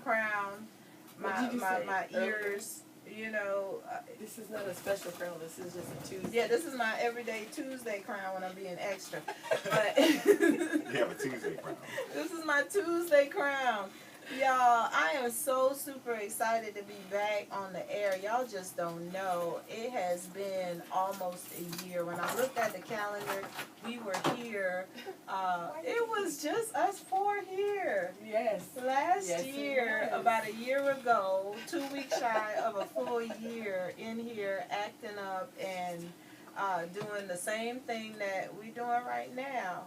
crown, my ears. You know, this is not a special crown. This is just a Tuesday. Yeah, this is my everyday Tuesday crown when I'm being extra. But you have a Tuesday crown. This is my Tuesday crown. Y'all, I am so super excited to be back on the air. Y'all just don't know. It has been almost a year. When I looked at the calendar, we were here. It was just us four here. Yes. Last year, about a year ago, 2 weeks shy of a full year in here acting up and doing the same thing that we're doing right now.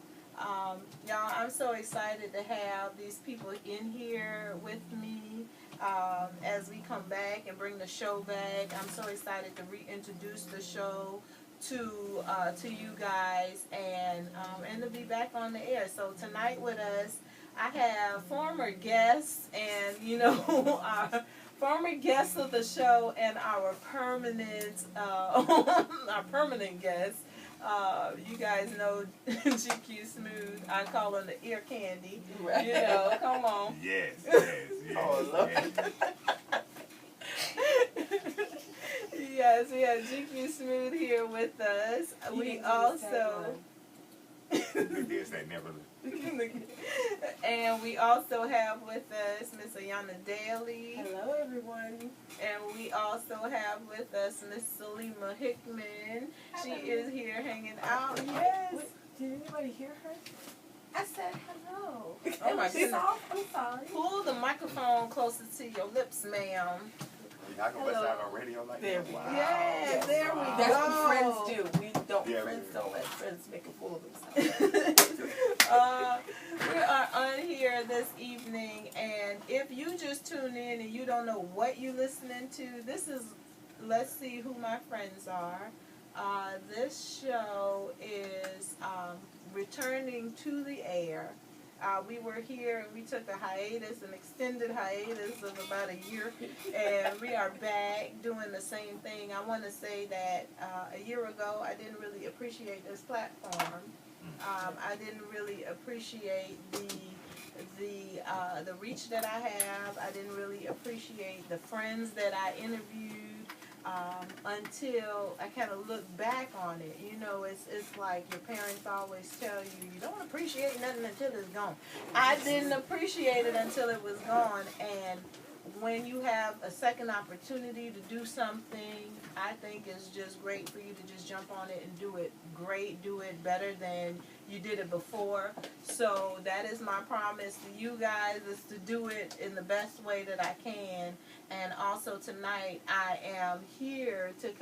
Y'all, I'm so excited to have these people in here with me as we come back and bring the show back. I'm so excited to reintroduce the show to you guys and to be back on the air. So tonight with us, I have former guests and, you know, our former guests of the show and our permanent guests. You guys know GQ Smooth. I call him the ear candy. Right. You know, come on. Yes. Oh, Lord. Yes, we have GQ Smooth here with us. We also... And we also have with us Miss Ayana Daly. Hello, everyone. And we also have with us Miss Sulema Hickman. She is here hanging out. Yes. Wait, did anybody hear her? I said hello. Oh my goodness. I'm sorry. Pull the microphone closer to your lips, ma'am. You're not going to bust out on radio like that? Wow. Yeah, there we go. That's what friends do. Friends don't let friends make a fool of themselves. We are on here this evening, and if you just tune in and you don't know what you're listening to, this is Let's See Who My Friends Are. This show is returning to the air. We were here and we took a hiatus, an extended hiatus of about a year, and we are back doing the same thing. I want to say that a year ago I didn't really appreciate this platform. I didn't really appreciate the reach that I have. I didn't really appreciate the friends that I interviewed. Until I kind of look back on it. You know, it's like your parents always tell you, you don't appreciate nothing until it's gone. I didn't appreciate it until it was gone, and when you have a second opportunity to do something, I think it's just great for you to just jump on it and do it great, do it better than you did it before. So that is my promise to you guys, is to do it in the best way that I can. And also tonight I am here to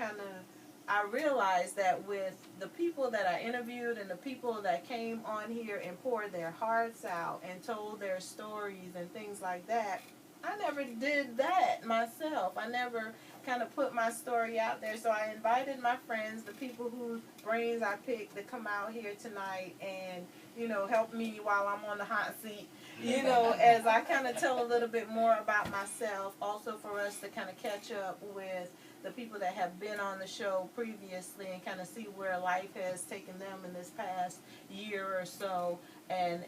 I realized that with the people that I interviewed and the people that came on here and poured their hearts out and told their stories and things like that, I never did that myself. I never kind of put my story out there. So I invited my friends, the people whose brains I picked, to come out here tonight and, you know, help me while I'm on the hot seat, you know, as I kind of tell a little bit more about myself. Also for us to kind of catch up with the people that have been on the show previously and kind of see where life has taken them in this past year or so, and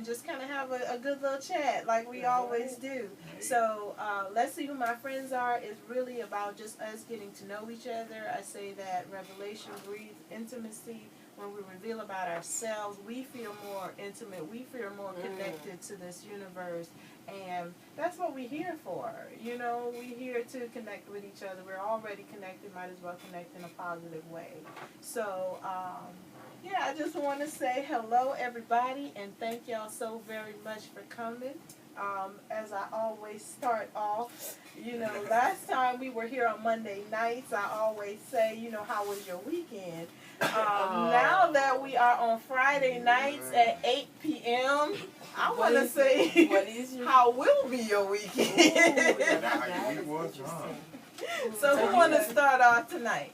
just kind of have a good little chat like we always do. So Let's See Who My Friends Are is really about just us getting to know each other. I say that revelation breeds intimacy. When we reveal about ourselves, we feel more intimate. We feel more connected to this universe. And that's what we're here for. You know, we're here to connect with each other. We're already connected. Might as well connect in a positive way. So, yeah, I just want to say hello, everybody, and thank y'all so very much for coming. As I always start off, you know, last time we were here on Monday nights, I always say, you know, how was your weekend? Now that we are on Friday nights at 8 p.m., I want to say, how will be your weekend? So who want to start off tonight?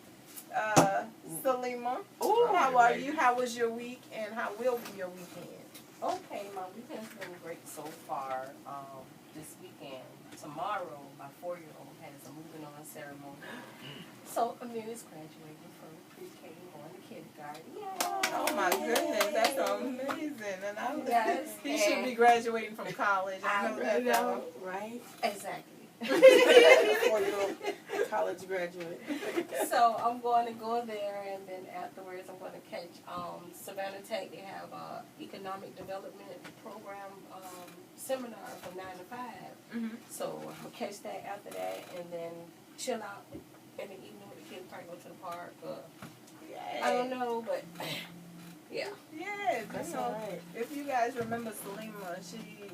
Sulema, how are you? How was your week, and how will be your weekend? Okay, my weekend's been great so far. This weekend, tomorrow, my 4-year-old has a moving on ceremony. So Amelia's graduating from pre-K on to kindergarten. Oh my goodness, that's amazing. And I Yes, he should be graduating from college. I know that though. Right? Exactly. 4-year-old college graduate. So I'm going to go there, and then afterwards I'm going to catch Savannah Tech. They have a economic development program seminar from 9 to 5. Mm-hmm. So I'm gonna catch that after that, and then chill out in the evening with the kids. Probably go to the park. I don't know, but yeah. Yeah, That's you know, all right. if you guys remember Sulema,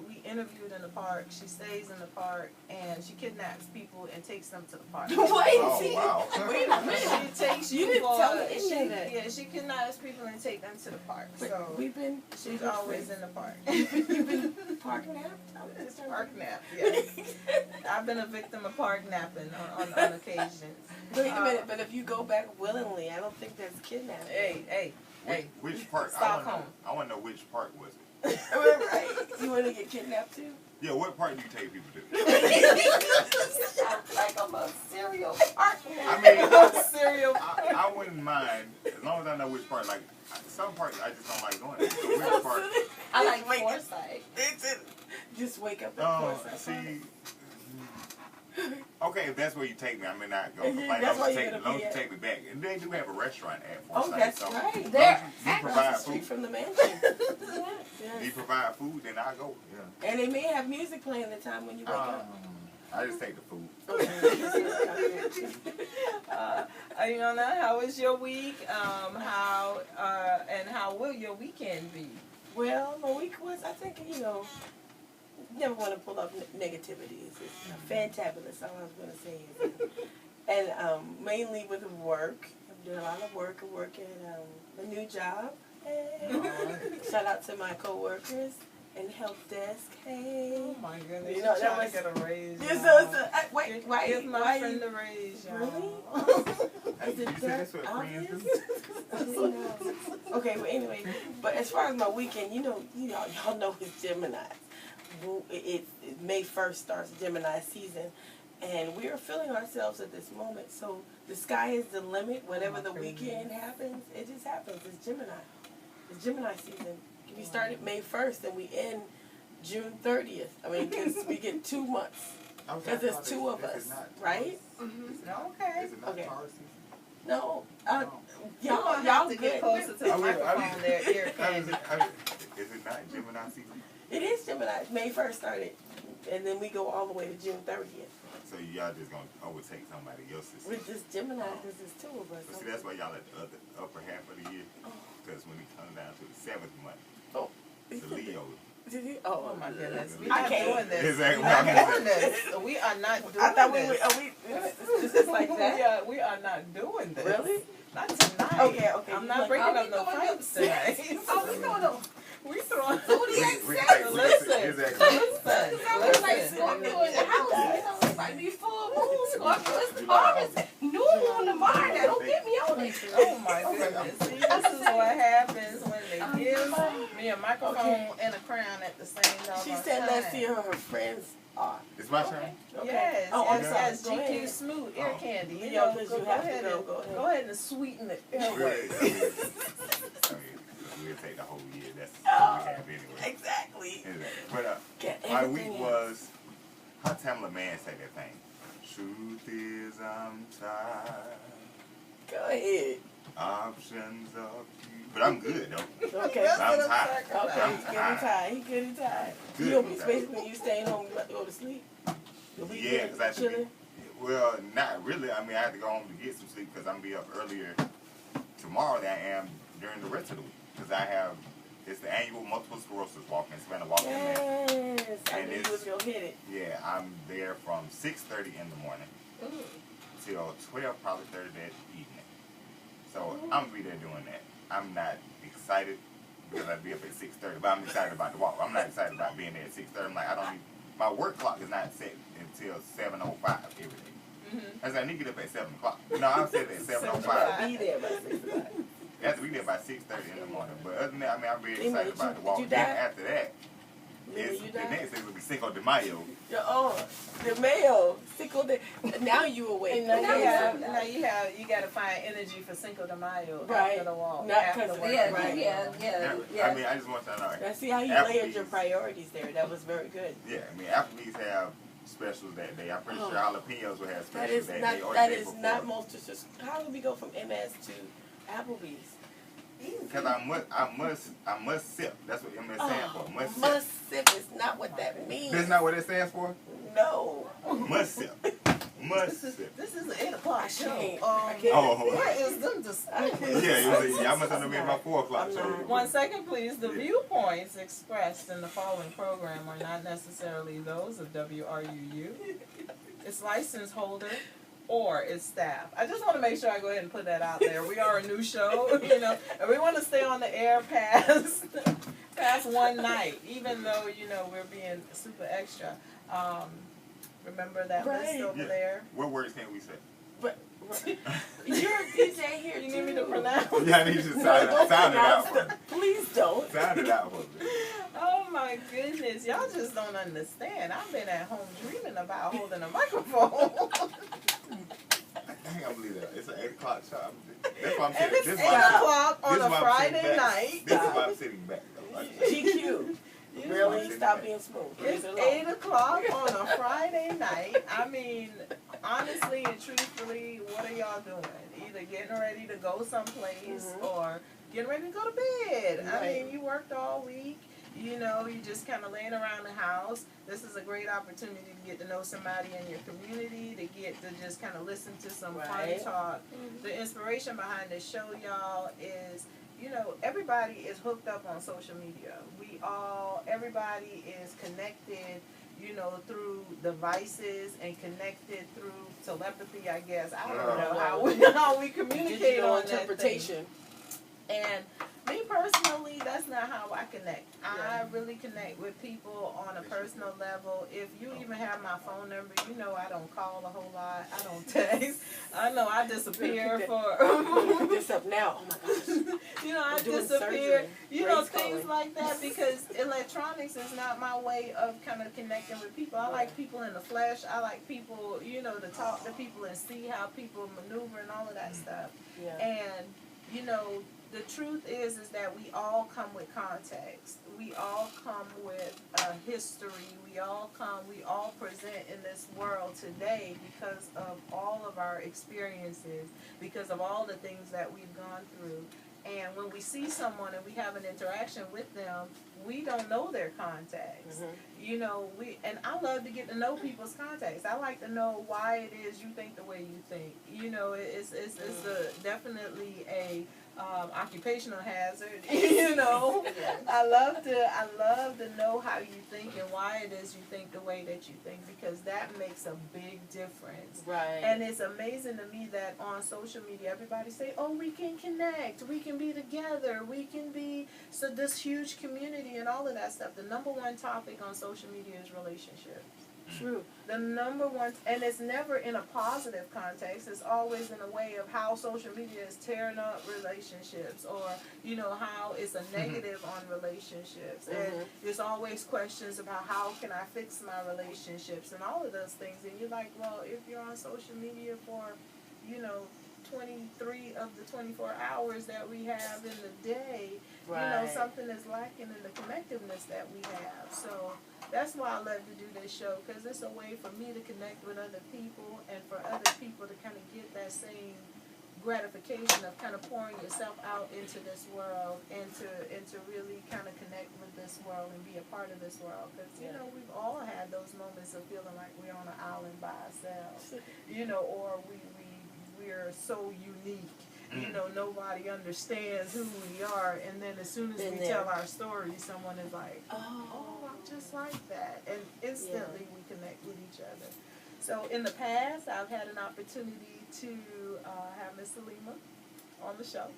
we interviewed in the park. She stays in the park and she kidnaps people and takes them to the park. Wait, Oh, wow. wait a minute. She takes You you didn't for tell me any of that. yeah, she kidnaps people and take them to the park. So We've been she's always in the park. You've been park nap? Park nap, yes. I've been a victim of park napping on occasions. Wait a minute, but if you go back willingly, I don't think that's kidnapping. Hey. Which part? Stockholm. I want to know which part was it. Right? You want to get kidnapped too? Yeah, what part do you take people to? Sounds like I'm a serial partner. I mean, Cereal. I wouldn't mind as long as I know which part. Like some parts I just don't like going to. So which part? I like Foresight. Just wake up at Oh, 4. see. Okay, if that's where you take me, I may not go complain. That's why Don't you're take, gonna don't be you at- take me back. And they do have a restaurant at Oh, Forsyth. that's so right. There. you Across provide the street food. from the mansion. You provide food, then I go. Yeah. And they may have music playing the time when you wake up. I just take the food. Ayana, how was your week? How will your weekend be? Well, my week was, I think, never want to pull up negativity. It's just fantabulous, all I was going to say. And mainly with work. I'm doing a lot of work. I work at a new job. Hey. Shout out to my coworkers and help desk. Hey. Oh my goodness, You know, you're that trying was- to get a raise. You're y'all. wait, Give my why friend you, a raise, y'all. Really? Is You it said that that's what friends obvious? do? I didn't know. Okay, but anyway, but as far as my weekend, y'all know it's Gemini. It May 1st starts Gemini season, and we are feeling ourselves at this moment. So the sky is the limit. Whatever the weekend happens, it just happens. It's Gemini. It's Gemini season. We started May 1st and we end June 30th. I mean, because we get 2 months. Because there's 2 of us, right? Okay. Is it not Okay. Taurus season? No, Y'all y'all have to good. get closer to the I mean, microphone there, ear candy. Is it not Gemini season? It is Gemini. May 1st started, and then we go all the way to June 30th. So y'all just gonna overtake somebody else's We're season. just Gemini because there's 2 of us. But see, that's why y'all at the upper half of the year. Because when it comes down to the 7th month, Oh. it's a Leo. Did you? Oh my goodness, we're I not can't. doing this. Exactly. We're not doing this. We are not doing I thought we this. were. Is this like that? We are not doing this. Really? Not tonight. Okay. I'm not breaking up no fights tonight. Oh, we going to We throwing. We can take Listen. exactly. Listen. sounds like Scorpio in the house. It might be full moon. Scorpio is Taurus. New moon tomorrow. Now, don't get me on it. Oh my goodness. See, this is what happens when they give me a microphone and a crown at the same time. She said, "Let's see who her friends are." It's my turn. Okay. Yes, Oh, I'm yes, sorry. yes. Go GQ ahead. Smooth ear Oh. candy. You Yeah, know, 'cause go, you go have to ahead go, and go ahead. go ahead and sweeten it. We'll take the whole year. That's what we have anyway. Exactly. Exactly. But Get my everything week in. was, how Tamala Man say that thing? Truth is I'm tired. Go ahead. Options up to you. But I'm good though. Okay. I'm tired. Okay, I'm he's getting tired. tired. He's getting tired. Good. You know, basically you staying home, you about to go to sleep. The weekend, Yeah, because I had to chilling. be, well, not really. I mean, I had to go home to get some sleep because I'm going to be up earlier tomorrow than I am during the rest of the week. Because it's the annual multiple sclerosis walk in Savannah Walking Man. Yes, I And knew you it's- was gonna hit it. Yeah, I'm there from 6:30 in the morning till 12, probably 30 that evening. So I'm going to be there doing that. I'm not excited because I'd be up at 6:30, but I'm excited about the walk. I'm not excited about being there at 6:30. I'm like, I don't need, my work clock is not set until 7:05 every day. I said, I need to get up at 7 o'clock. No, I'm set at 7:05. Be there by 6 o'clock. You have to be there by 6:30 in the morning. But other than that, I mean, I'm really Hey, man, excited about the did walk. you Then die? after that, The next thing would be Cinco de Mayo. The Mayo, Cinco de. Now you awake. And you got to find energy for Cinco de Mayo after the walk. Not after the because work. Yeah. I mean, I just want y'all to know. I see how you layered your priorities there. That was very good. Yeah, I mean, Applebee's have specials that day. I'm pretty sure jalapenos will have That specials is that not. day or That the day is before. not most just. How do we go from MS to Applebee's? Because I must sip. That's what MS stands for. Must sip. Must sip is not what that means. That's not what it stands for? No. Must sip. Must sip. This is an 8 o'clock show. I can't. Oh. Where is them discussions? Yeah, I must have been my 4 o'clock show. 1 second, please. The viewpoints expressed in the following program are not necessarily those of WRUU, its license holder, or its staff. I just want to make sure I go ahead and put that out there. We are a new show, and we want to stay on the air past one night, even though, we're being super extra. Remember that list over there? What words can we say? But you're a DJ here. You need me to pronounce? Yeah, I need you to sound it out for me. Please don't. Sound it out for me. Oh my goodness, y'all just don't understand. I've been at home dreaming about holding a microphone. I can't believe that. It's an 8 o'clock show. That's why I'm And sitting. it's 8 o'clock on a Friday night. This is why I'm sitting back. GQ. Really? Stop being smooth. It's 8 o'clock on a Friday night. I mean, honestly and truthfully, what are y'all doing? Either getting ready to go someplace or getting ready to go to bed. Right. I mean, you worked all week. You just kind of laying around the house. This is a great opportunity to get to know somebody in your community, to get to just kind of listen to some fun talk. The inspiration behind this show, y'all, is everybody is hooked up on social media. Everybody is connected, through devices and connected through telepathy, I guess. I don't know how we communicate on interpretation. That thing. And me personally, that's not how I connect. I really connect with people on a personal level. If you even have my phone number, I don't call a whole lot. I don't text. I know I disappear for. Look this up now. Oh my gosh. I disappear. Things like that, because electronics is not my way of kind of connecting with people. I like people in the flesh. I like people, to talk to people and see how people maneuver and all of that stuff. Yeah. And, the truth is that we all come with context. We all come with history. We all present in this world today because of all of our experiences, because of all the things that we've gone through. And when we see someone and we have an interaction with them, we don't know their context. And I love to get to know people's context. I like to know why it is you think the way you think. It's definitely a occupational hazard. I love to know how you think and why it is you think the way that you think, because that makes a big difference. Right. And it's amazing to me that on social media everybody say, "Oh, we can connect, we can be together, we can be this huge community," and all of that stuff. The number one topic on social media is relationships. True. The number one, and it's never in a positive context. It's always in a way of how social media is tearing up relationships, or how it's a negative on relationships. And there's always questions about how can I fix my relationships and all of those things. And you're like, well, if you're on social media for 23 of the 24 hours that we have in the day, something is lacking in the connectiveness that we have. So that's why I love to do this show, because it's a way for me to connect with other people and for other people to kind of get that same gratification of kind of pouring yourself out into this world and to really kind of connect with this world and be a part of this world. Because, we've all had those moments of feeling like we're on an island by ourselves, or we're so unique. Nobody understands who we are, and then as soon as we tell our story, someone is like, oh, I'm just like that, and instantly we connect with each other. So in the past, I've had an opportunity to have Miss Sulema on the show.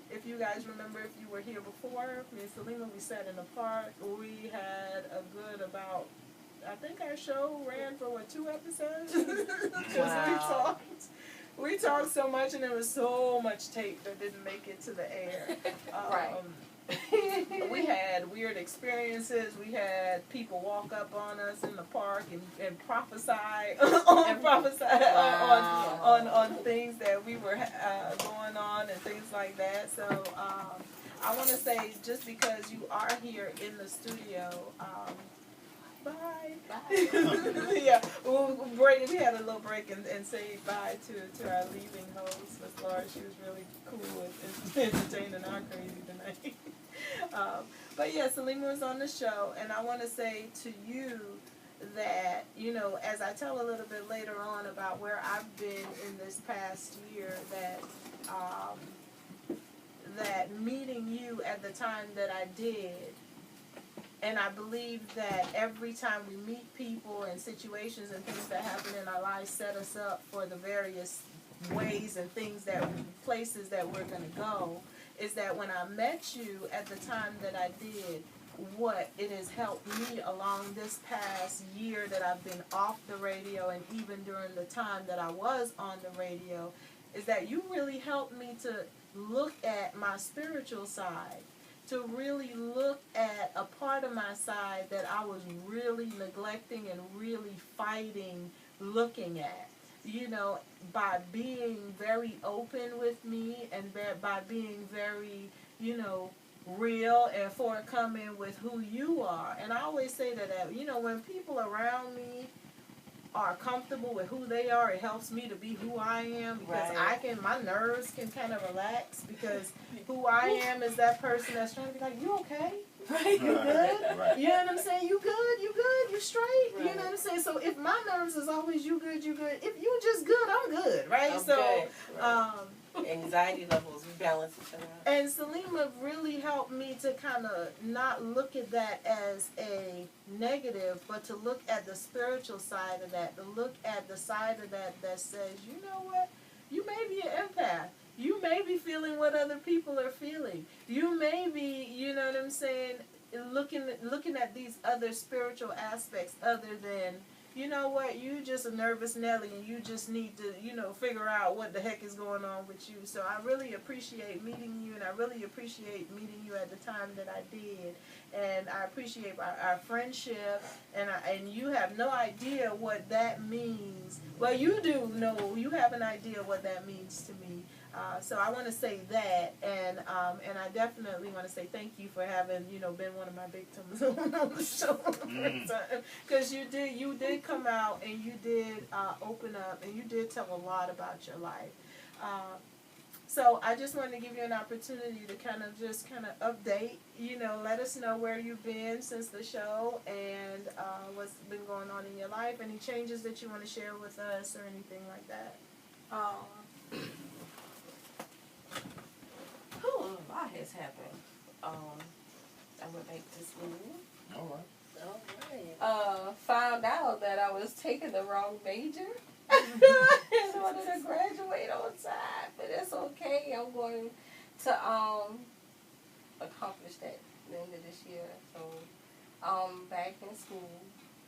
If you guys remember, if you were here before, Miss Sulema, we sat in the park. We had a good about, I think our show ran for 2 episodes? Because we talked so much, and there was so much tape that didn't make it to the air. Right. We had weird experiences. We had people walk up on us in the park and prophesy on things that we were going on and things like that. So I want to say, just because you are here in the studio, bye. Yeah, we'll break. We had a little break and say bye to our leaving host, Miss Laura. She was really cool and entertaining our crazy tonight. But yeah, Sulema was on the show, and I want to say to you that, you know, as I tell a little bit later on about where I've been in this past year, that meeting you at the time that I did. And I believe that every time we meet people and situations and things that happen in our lives set us up for the various ways and things places that we're going to go, is that when I met you at the time that I did, what it has helped me along this past year that I've been off the radio, and even during the time that I was on the radio, is that you really helped me to look at my spiritual side, to really look at a part of my side that I was really neglecting and really fighting looking at. You know, by being very open with me and by being very, you know, real and forthcoming with who you are. And I always say that, you know, when people around me are comfortable with who they are, it helps me to be who I am, because my nerves can kind of relax, because who I am is that person that's trying to be like, you okay? Right, you good? Right. You know what I'm saying? You good? You straight? Right. You know what I'm saying? So if my nerves is always you good, if you just good, I'm good, right? I'm good. Right. Anxiety levels, we balance each other out. And Sulema really helped me to kind of not look at that as a negative, but to look at the spiritual side of that, to look at the side of that says, you know what? You may be an empath. You may be feeling what other people are feeling. You may be, you know what I'm saying, looking at these other spiritual aspects other than, you know what, you just a nervous Nelly and you just need to, you know, figure out what the heck is going on with you. So I really appreciate meeting you, and I really appreciate meeting you at the time that I did. And I appreciate our friendship, and you have no idea what that means. Well, you do know, you have an idea what that means to me. So I want to say that, and I definitely want to say thank you for having, you know, been one of my victims on the show the first time, because you did come out and you did open up and you did tell a lot about your life. So I just wanted to give you an opportunity to kind of update, you know, let us know where you've been since the show, and what's been going on in your life, any changes that you want to share with us or anything like that. A lot has happened. I went back to school. All right. Found out that I was taking the wrong major in order to graduate on time, but it's okay. I'm going to accomplish that at the end of this year. So I'm back in school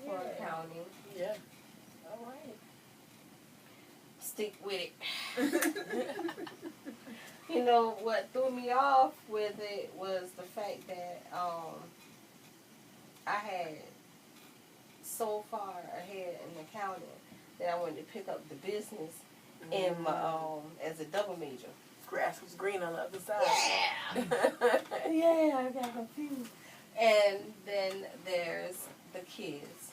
for accounting. Yeah. All right. Stick with it. You know, what threw me off with it was the fact that I had so far ahead in accounting that I wanted to pick up the business in my as a double major. Grass was green on the other side. Yeah. Yeah, I got confused. And then there's the kids.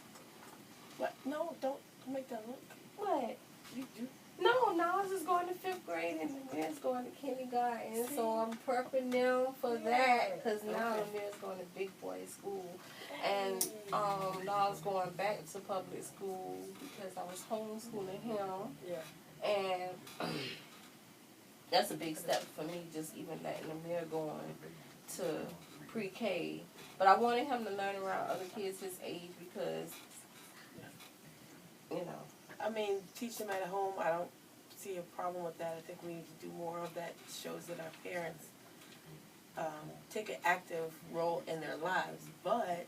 What? No, don't make that look. What? You do. No, Niles is going to 5th grade and Amir's going to kindergarten. So I'm prepping them for that, because now Amir's going to big boy school. And Niles going back to public school because I was homeschooling him. Yeah. And that's a big step for me, just even letting Amir going to pre-K. But I wanted him to learn around other kids his age because, you know. I mean, teach them at home, I don't see a problem with that. I think we need to do more of that. It shows that our parents take an active role in their lives. But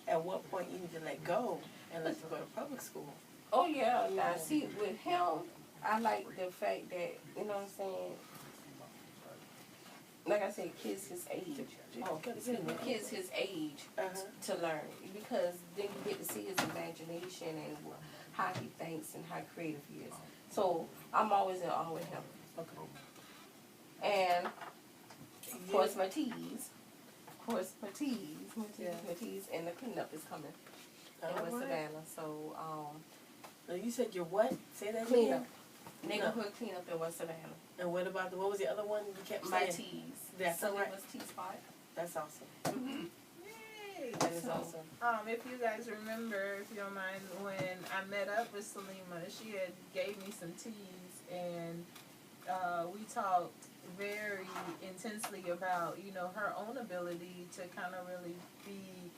at what point you need to let go and let them go to public school? Oh, yeah. Now, see, with him, I like the fact that, you know what I'm saying, like I said, kids his age. Excuse me, kids his age to learn, because then you get to see his imagination and how he thinks and how creative he is. So I'm always in awe with him. And of course my teas. My teas, and the cleanup is coming in West Savannah. So, you said your what? Say that cleanup. again. Neighborhood cleanup in West Savannah. And what about what was the other one you kept saying? My teas. That's Sulema's tea spot. That's awesome. Yay! That is awesome. If you guys remember, if you don't mind, when I met up with Sulema, she had gave me some teas, and we talked very intensely about, you know, her own ability to kind of really be,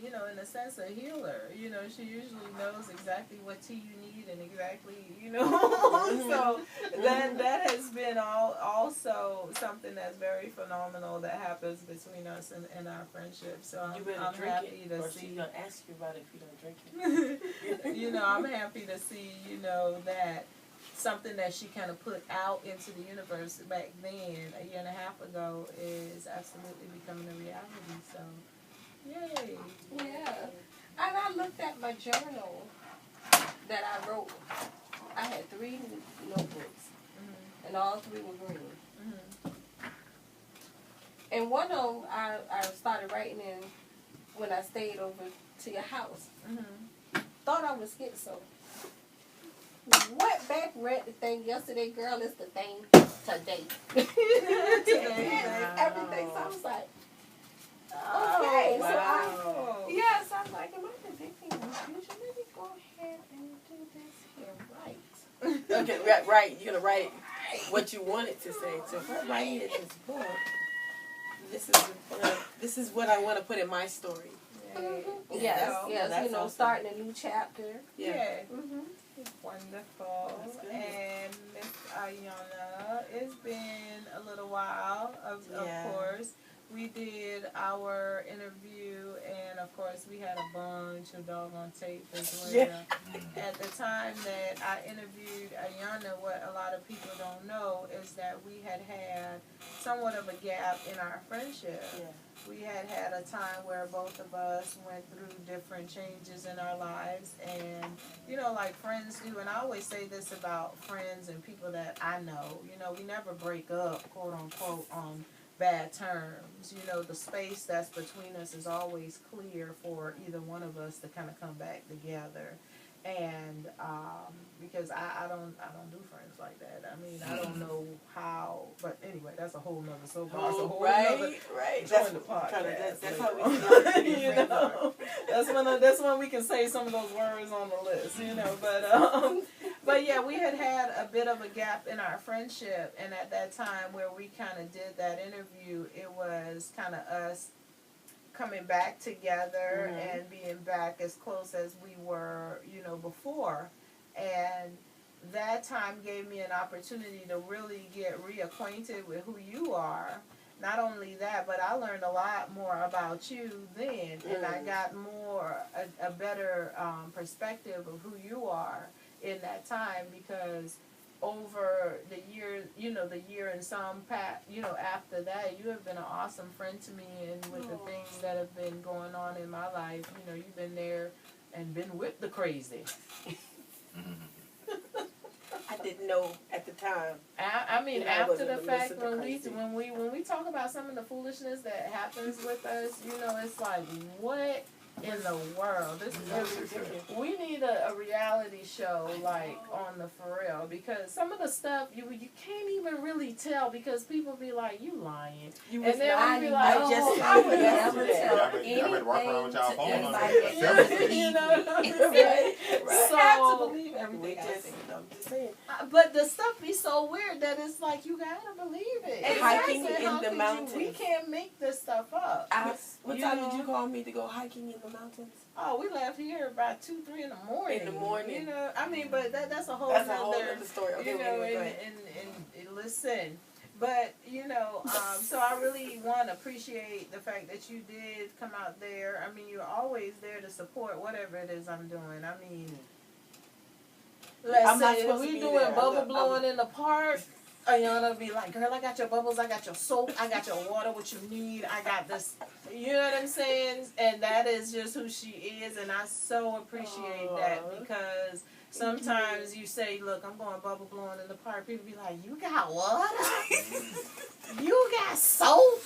you know, in a sense, a healer. You know, she usually knows exactly what tea you need and exactly, you know. So that has been also something that's very phenomenal that happens between us and our friendship. So I'm happy to see. She's gonna ask you about it if you don't drink it. You know, I'm happy to see, you know, that something that she kind of put out into the universe back then, a year and a half ago, is absolutely becoming a reality. So, yay. Yeah. And I looked at my journal that I wrote. I had 3 notebooks, and all 3 were green. And one of them I started writing in when I stayed over to your house. Thought I was schizo. Went back, read the thing yesterday, girl, is the thing today. Everything. So I was like, okay. Wow. So I'm like, am I predicting confusion? Let me go ahead and do this here right. Okay, right. You're gonna write what you want it to say. So if I write it in this book, this is what I want to put in my story. Yes, you know, awesome. starting a new chapter. Yeah. Wonderful. And Miss Ayana, it's been a little while, of course. We did our interview, and of course we had a bunch of doggone tape as well. Yeah. At the time that I interviewed Ayana, what a lot of people don't know is that we had somewhat of a gap in our friendship. Yeah. We had a time where both of us went through different changes in our lives, and, you know, like friends do, and I always say this about friends and people that I know, you know, we never break up, quote unquote, on bad terms. You know, the space that's between us is always clear for either one of us to kind of come back together. And because I don't do friends like that. I mean, I don't know how, but anyway, that's a whole nother soapbox. Right. Join the podcast. That's how we you know, that's when we can say some of those words on the list. You know, but yeah, we had a bit of a gap in our friendship, and at that time where we kind of did that interview, it was kind of us coming back together and being back as close as we were, you know, before. And that time gave me an opportunity to really get reacquainted with who you are. Not only that, but I learned a lot more about you then, and I got a better perspective of who you are in that time, because over the year and some after that, you have been an awesome friend to me, and with the things that have been going on in my life, you know, you've been there and been with the crazy. I didn't know at the time. I mean, after the fact, when we talk about some of the foolishness that happens with us, you know, it's like, what in the world? This is we need a reality show, like, on the for real, because some of the stuff you can't even really tell, because people be like, you lying, and then we be like, I would never tell anything to anybody. You know, right. So have to believe everything I say. I'm just saying. But the stuff be so weird that it's like, you gotta believe it. And hiking in the mountains. We can't make this stuff up. What time did you call me to go hiking in the mountains? Oh, we left here about 2, 3 in the morning. You know, I mean, but that's a whole other story. Okay, you know, and listen. But, you know, so I really want to appreciate the fact that you did come out there. I mean, you're always there to support whatever it is I'm doing. I mean, let's say if we doing bubble blowing in the park, Ayana be like, girl, I got your bubbles, I got your soap, I got your water, what you need, I got this. You know what I'm saying? And that is just who she is, and I so appreciate that, because sometimes you say, look, I'm going bubble blowing in the park. People be like, you got water? You got soap?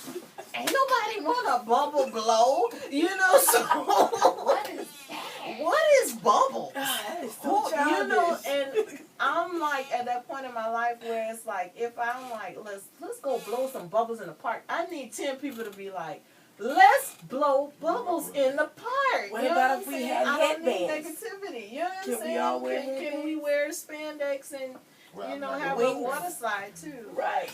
Ain't nobody want a bubble blow. You know, so What is that? what is bubble? That is so You know, childish. and I'm like at that point in my life where it's like, if I'm like, let's go blow some bubbles in the park, I need 10 people to be like, let's blow bubbles in the park. What You know about I'm if we saying? had I don't need headbands? negativity. You know what I'm Can we saying? all wear Can we headbands? wear spandex and Well, you I'm know not have gonna a Wings. water slide too? Right.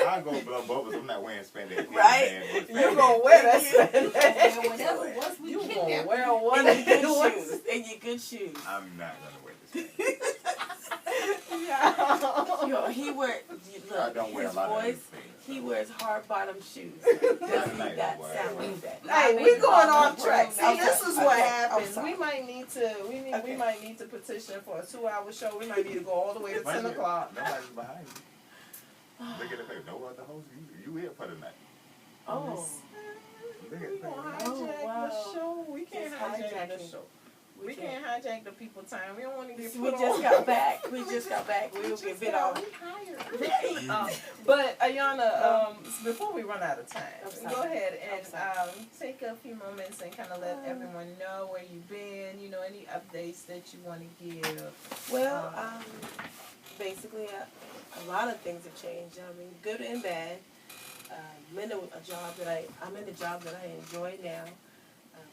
I'll go blow bubbles. I'm not wearing spandex. Right. You gonna wear that Well, spandex? whatever was we You gonna kidnapped. wear In one your of good those? shoes. In your good shoes. I'm not gonna wear this. Yeah. Yo, he wears. I don't wear a his lot of voice. these things. He wears hard bottom shoes. Not Does he tonight, not boy. sound like that? Hey, we going off track. See, Okay, this is okay, what I'm happens. sorry. We might need to. We Okay. might need to petition for a 2-hour show. We might need to go all the way to 10 o'clock. Nobody's behind you. Look at the paper. No other host. You here for the night. Oh. Look We at the gonna paper. hijack wow. the show. We can't Just hijack the hijacking. show. We can't hijack the people time. We don't want to get We put just on. got back. We just got back. We We'll just get bit got off. rehired. But Ayana, before we run out of time, I'm sorry. go ahead I'm and sorry. take a few moments and kind of let everyone know where you've been. You know, any updates that you want to give. Well, basically, a lot of things have changed. I mean, good and bad. I'm in I'm in a job that I enjoy now,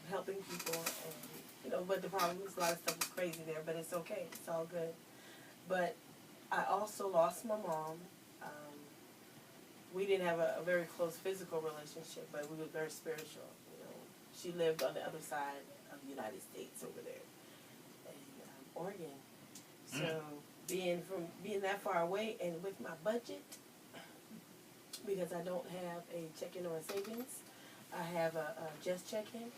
helping people, and but the problem is a lot of stuff is crazy there, but it's okay. It's all good. But I also lost my mom. We didn't have a very close physical relationship, but we were very spiritual. She lived on the other side of the United States over there in Oregon. So being that far away and with my budget, because I don't have a checking or a savings, I have a just checking.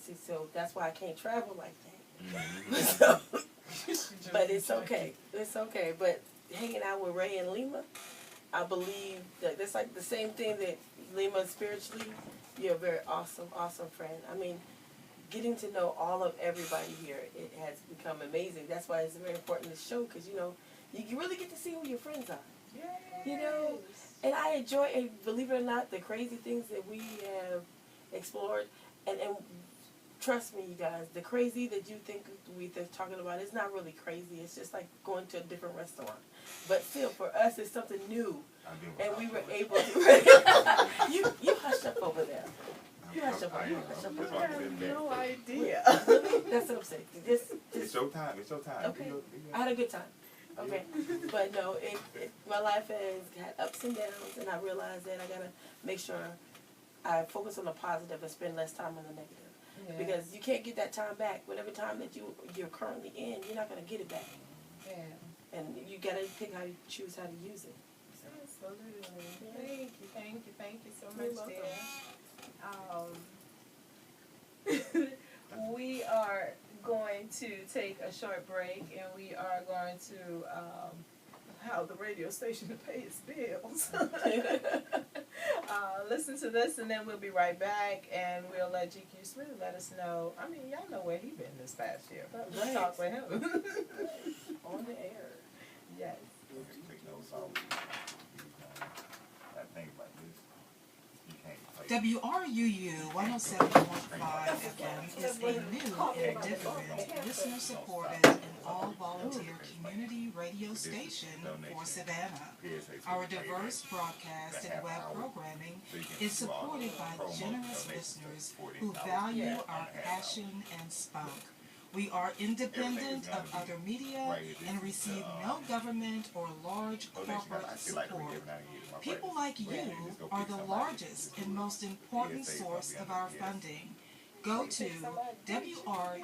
See, so that's why I can't travel like that. So, but it's okay. It's okay. But hanging out with Ray and Lima, I believe that that's like the same thing that Lima spiritually. You're a very awesome, awesome friend. I mean, getting to know all of everybody here, it has become amazing. That's why it's very important to show, because you really get to see who your friends are. Yes. And I enjoy, and believe it or not, the crazy things that we have explored, and trust me, you guys, the crazy that you think they're talking about is not really crazy. It's just like going to a different restaurant. But still, for us, it's something new, and we were able to. you hush up over there. You hush up over there. Hush up You over there. have no idea. Really? That's what I'm saying. It's your time. It's your time. Okay. I had a good time. Okay, but no, my life has had ups and downs, and I realized that I gotta make sure I focus on the positive and spend less time on the negative. Yeah. Because you can't get that time back. Whatever time that you're currently in, you're not gonna get it back. Yeah. And you gotta pick how you choose how to use it. So. Absolutely. Thank you so You're much, welcome. dear. We are going to take a short break, and we are going to how the radio station to pay its bills. Listen to this, and then we'll be right back, and we'll let GQ Smith let us know. I mean, y'all know where he been this past year, but we'll Right. talk with him. On the air. Yes. Take notes on. I think about this. You can't play. WRUU 107.5 FM is a new and different, listener-supported, and all-volunteer community radio station for Savannah. Our diverse broadcast and web programming is supported by generous listeners who value our passion and spunk. We are independent of other media and receive no government or large corporate support. People like you are the largest and most important source of our funding. Go to WRUU.org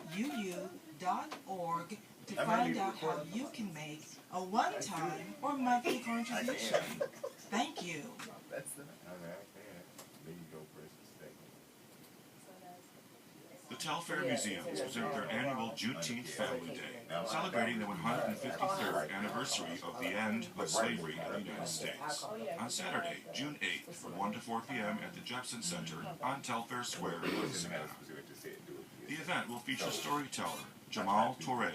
to find out how you can make a one-time or monthly contribution. Thank you. That's the. Okay. There you go, press the second. Telfair Museums present their annual Juneteenth Family Day, celebrating the 153rd anniversary of the end of slavery in the United States. On Saturday, June 8th, from 1 to 4 p.m. at the Jepson Center on Telfair Square in Savannah. The event will feature storyteller Jamal Touré,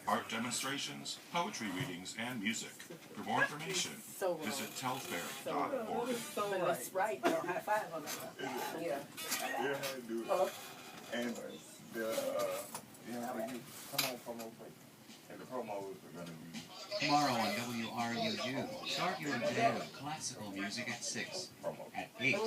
art demonstrations, poetry readings, and music. For more information, visit telfair.org. But it's right, though. High five on that. Yeah. Yeah, I do. And the, come on, promo break. And the promos are going to be... Tomorrow on WRUU, start your day with classical music at 6. At 8,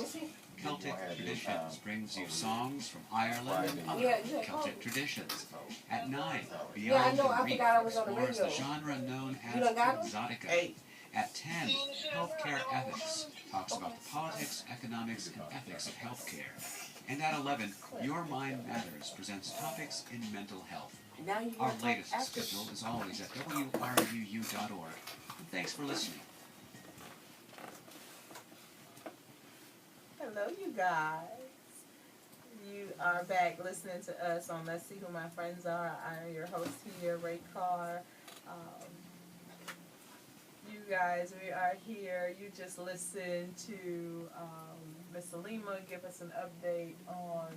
Celtic Traditions brings you songs from Ireland and other Celtic traditions. At 9, Beyond the Reef explores the genre known as Exotica. At 10, Healthcare Ethics talks about the politics, economics, and ethics of healthcare. And at 11, Your Mind Matters presents topics in mental health. Our latest schedule is always at WRUU.org. And thanks for listening. Hello, you guys. You are back listening to us on Let's See Who My Friends Are. I'm your host here, Ray Carr. You guys, we are here. You just listened to Miss Sulema give us an update on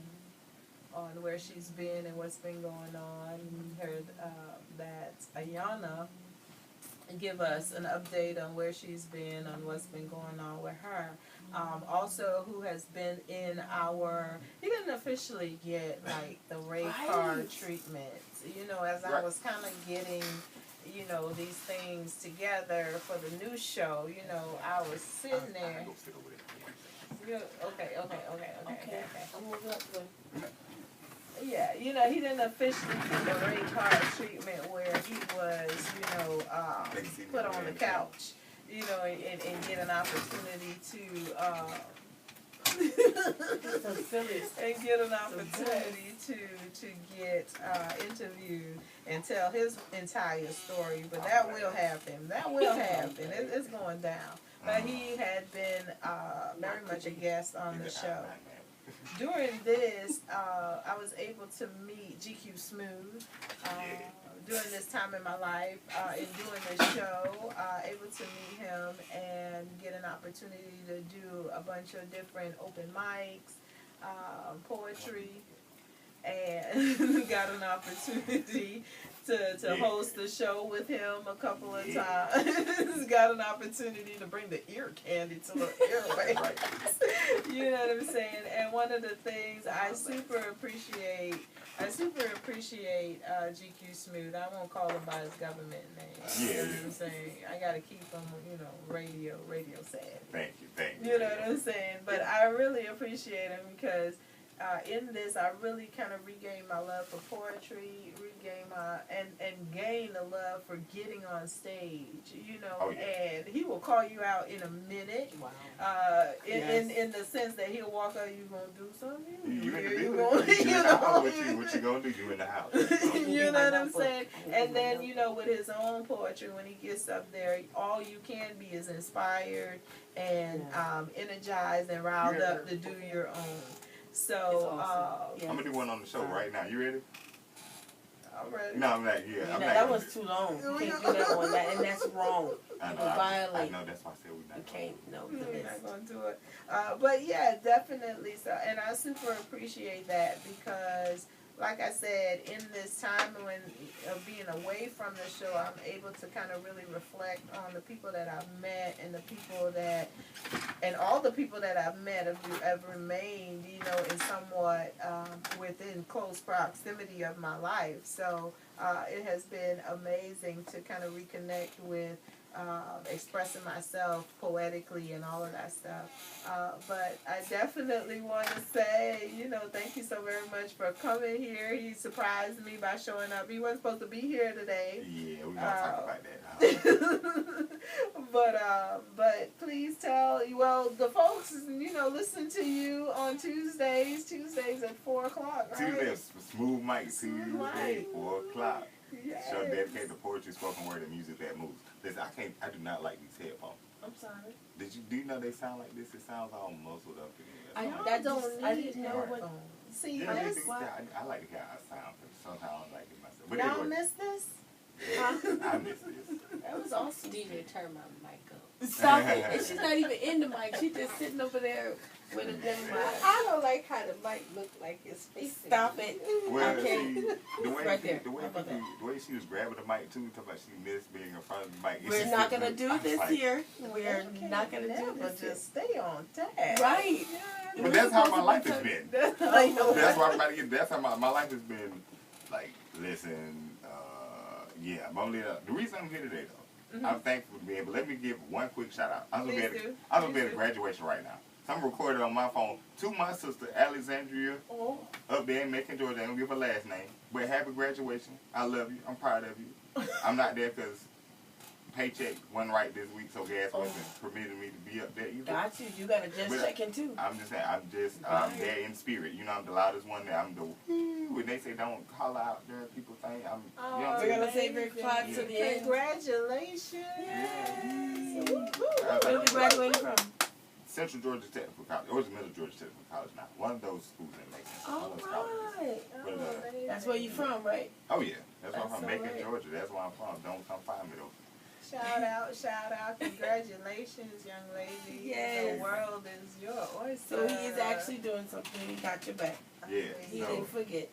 where she's been and what's been going on. We heard that Ayana give us an update on where she's been, on what's been going on with her. Also, who has been in our, he didn't officially get like the Ray Carr treatment. You know, as I was kind of getting, you know, these things together for the new show, you know, I was sitting there. Okay. I'm moving up to Yeah, you know, he didn't officially get the Ray Carr treatment where he was, you know, put on the couch, you know, and get an opportunity to, and get an opportunity to get interviewed and tell his entire story. But that will happen. That will happen. It's going down. But he had been very much a guest on the show. During this, I was able to meet GQ Smooth during this time in my life, in doing this show, able to meet him and get an opportunity to do a bunch of different open mics, poetry, and got an opportunity to host the show with him a couple of times. Got an opportunity to bring the ear candy to the airways. You know what I'm saying? And one of the things I super appreciate GQ Smooth. I won't call him by his government name. You know what I'm saying? I gotta keep him, you know, radio sad. Thank you. You know what I'm saying? But I really appreciate him because in this, I really kind of regained my love for poetry, and gained a love for getting on stage, you know, and he will call you out in a minute. Wow. In the sense that he'll walk out, you gonna do something? You what you gonna do? You in the house. You know what I'm saying? And then, you know, with his own poetry, when he gets up there, all you can be is inspired and energized and riled up to do your own. So, I'm gonna do one on the show right now. You ready? I'm ready. No, I'm not. Yeah, I'm not. That was too long. You can't do that one, and that's wrong. I know. I know. That's why I said we're not. You can't. No, we're not gonna do it. But yeah, definitely. So, and I super appreciate that because, like I said, in this time when being away from the show, I'm able to kind of really reflect on the people that I've met and the people that, and all the people that I've met have remained, you know, in somewhat within close proximity of my life. So it has been amazing to kind of reconnect with expressing myself poetically and all of that stuff. But I definitely want to say, you know, thank you so very much for coming here. He surprised me by showing up. He wasn't supposed to be here today. Yeah, we're going to talk about that. But please tell, well, the folks, you know, listen to you on Tuesdays at 4 o'clock, right? Tuesdays, Smooth Mike, Tuesday, 4 o'clock. Yes. Show dedicated to poetry, spoken word, and music that moves. Listen, I do not like these headphones. I'm sorry. Do you know they sound like this? It sounds all muzzled up. I didn't know what. See Yeah, this? I like to hear our sound, but sometimes I like it myself. But Y'all anyway, miss this? I miss this. That was awesome. DJ, turn my mic up. Stop it. And she's not even in the mic. She's just sitting over there with a dim mic. I don't like how the mic looked like it's facing. Stop it. Well, Okay. see, the way Right there. the way she was grabbing the mic too, talking about she missed being in front of the mic. We're not gonna do this here. We're not gonna do Never this here. just stay on task. Right. But that's how my life has been. I know. That's why I'm about to get. That's how my life has been. Like, listen, yeah. I'm only the reason I'm here today though. I'm thankful to be able. Let me give one quick shout out. I'm gonna be at a graduation right now. So I'm recording on my phone to my sister Alexandria up there in Macon, Georgia. I don't give her last name, but happy graduation. I love you. I'm proud of you. I'm not there because paycheck wasn't right this week, so gas wasn't permitting me to be up there either. Got you. You gotta just check in too. I'm just saying, I'm there in spirit. You know, I'm the loudest one there. I'm the when they say don't call out there, people think I'm. You know what I'm We're saying? gonna say very quiet to the end. Congratulations. Yay. Where are we graduating from? Central Georgia Technical College. It was Middle Georgia Technical College now. One of those schools in Macon. One of those colleges. Alright. That's where you from, right? Oh yeah, that's where I'm from. That's Macon, alright. Georgia. That's where I'm from. Don't come find me though. Shout out. Congratulations, young lady. Yes. The world is your oyster. So he is actually doing something. He got your back. Yeah. He So didn't forget.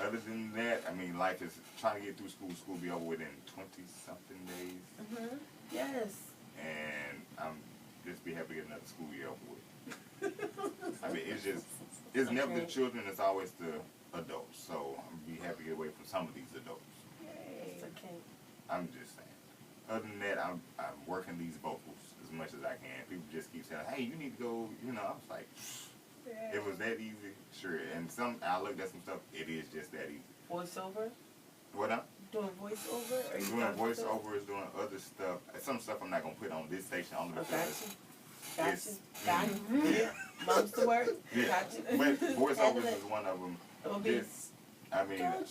other than that, I mean, life is trying to get through school. School be over within 20-something days, Yes. and I'm just be happy to get another school year over with. I mean, it's never the children, it's always the adults. So I'm be happy to get away from some of these adults. It's okay. I'm just saying. Other than that, I'm working these vocals as much as I can. People just keep saying, "Hey, you need to go." You know, I was like, it was that easy, sure. And I looked at some stuff. It is just that easy. Voiceover? What up? Doing voiceover? Are you Doing done with that? voiceovers, doing other stuff. Some stuff I'm not gonna put on this station only Oh, because Got you. Yeah. Mom's the word. yeah. Got you. But voiceovers is one of them. Okay. I mean, I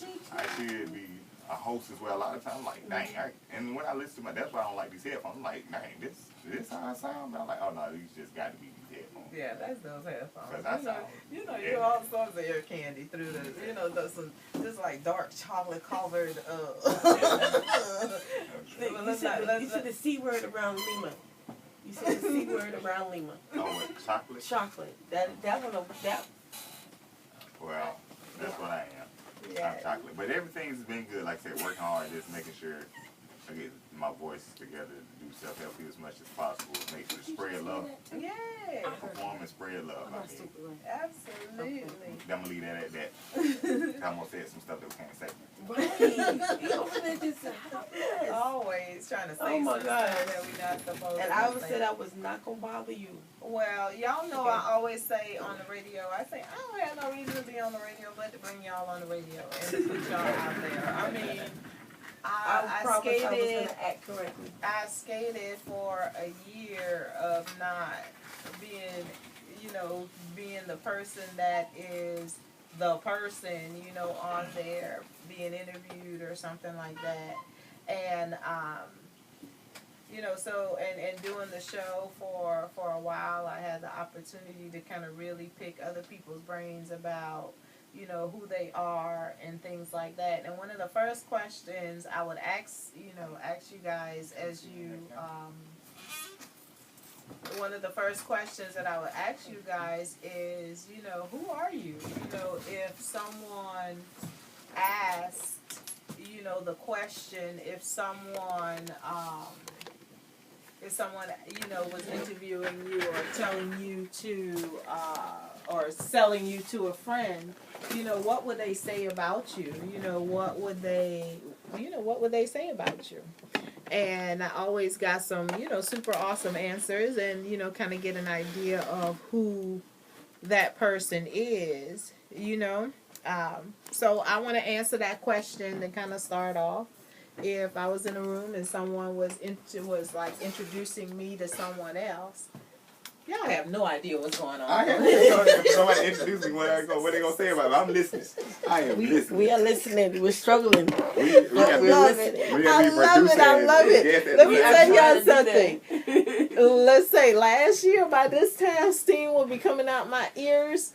should be a host as well. A lot of times, I'm like, dang. And when I listen to that's why I don't like these headphones. I'm like, dang, this how I sound. But I'm like, oh no, these just got to be these headphones. Yeah, that's those headphones. 'Cause I sound. You know, all sorts of ear candy through the, just like dark chocolate covered. You said the C word around Lima. You said the C word around Lima. Oh, what, chocolate? Chocolate. That one. Well, that's what I am. Yeah. I'm chocolate. But everything's been good. Like I said, working hard, just making sure I get my voice together to do self-help as much as possible. Make sure to spread love. Yeah. Perform and spread love. I mean, Absolutely. I'm going to leave that at that. I almost said some stuff that we can't say. Right. You over there just yes. Always trying to say Oh my something God. that we're not supposed And to I say. said I was not gonna bother you. Well, y'all know Okay. I always say on the radio, I say, I don't have no reason to be on the radio but to bring y'all on the radio and to put y'all out there. I mean, I promise I was skated. gonna act correctly. I skated for a year of not being, being the person that is the person, on there being interviewed or something like that. And, so, and doing the show for a while, I had the opportunity to kind of really pick other people's brains about, who they are and things like that. And one of the first questions I would ask you guys as you, one of the first questions that I would ask you guys is, who are you? If someone asked, the question, if someone, was interviewing you or telling you to, or selling you to a friend, what would they say about you? What would they say about you? And I always got some, super awesome answers and, kind of get an idea of who that person is, So I want to answer that question to kind of start off. If I was in a room and someone was introducing me to someone else, Y'all have no idea what's going on. I have somebody introduce me when I go. What they gonna say about me? I'm listening. I am listening. We are listening. We're struggling. We got love it. I love it. Let me tell y'all something. Let's say last year by this time steam will be coming out my ears.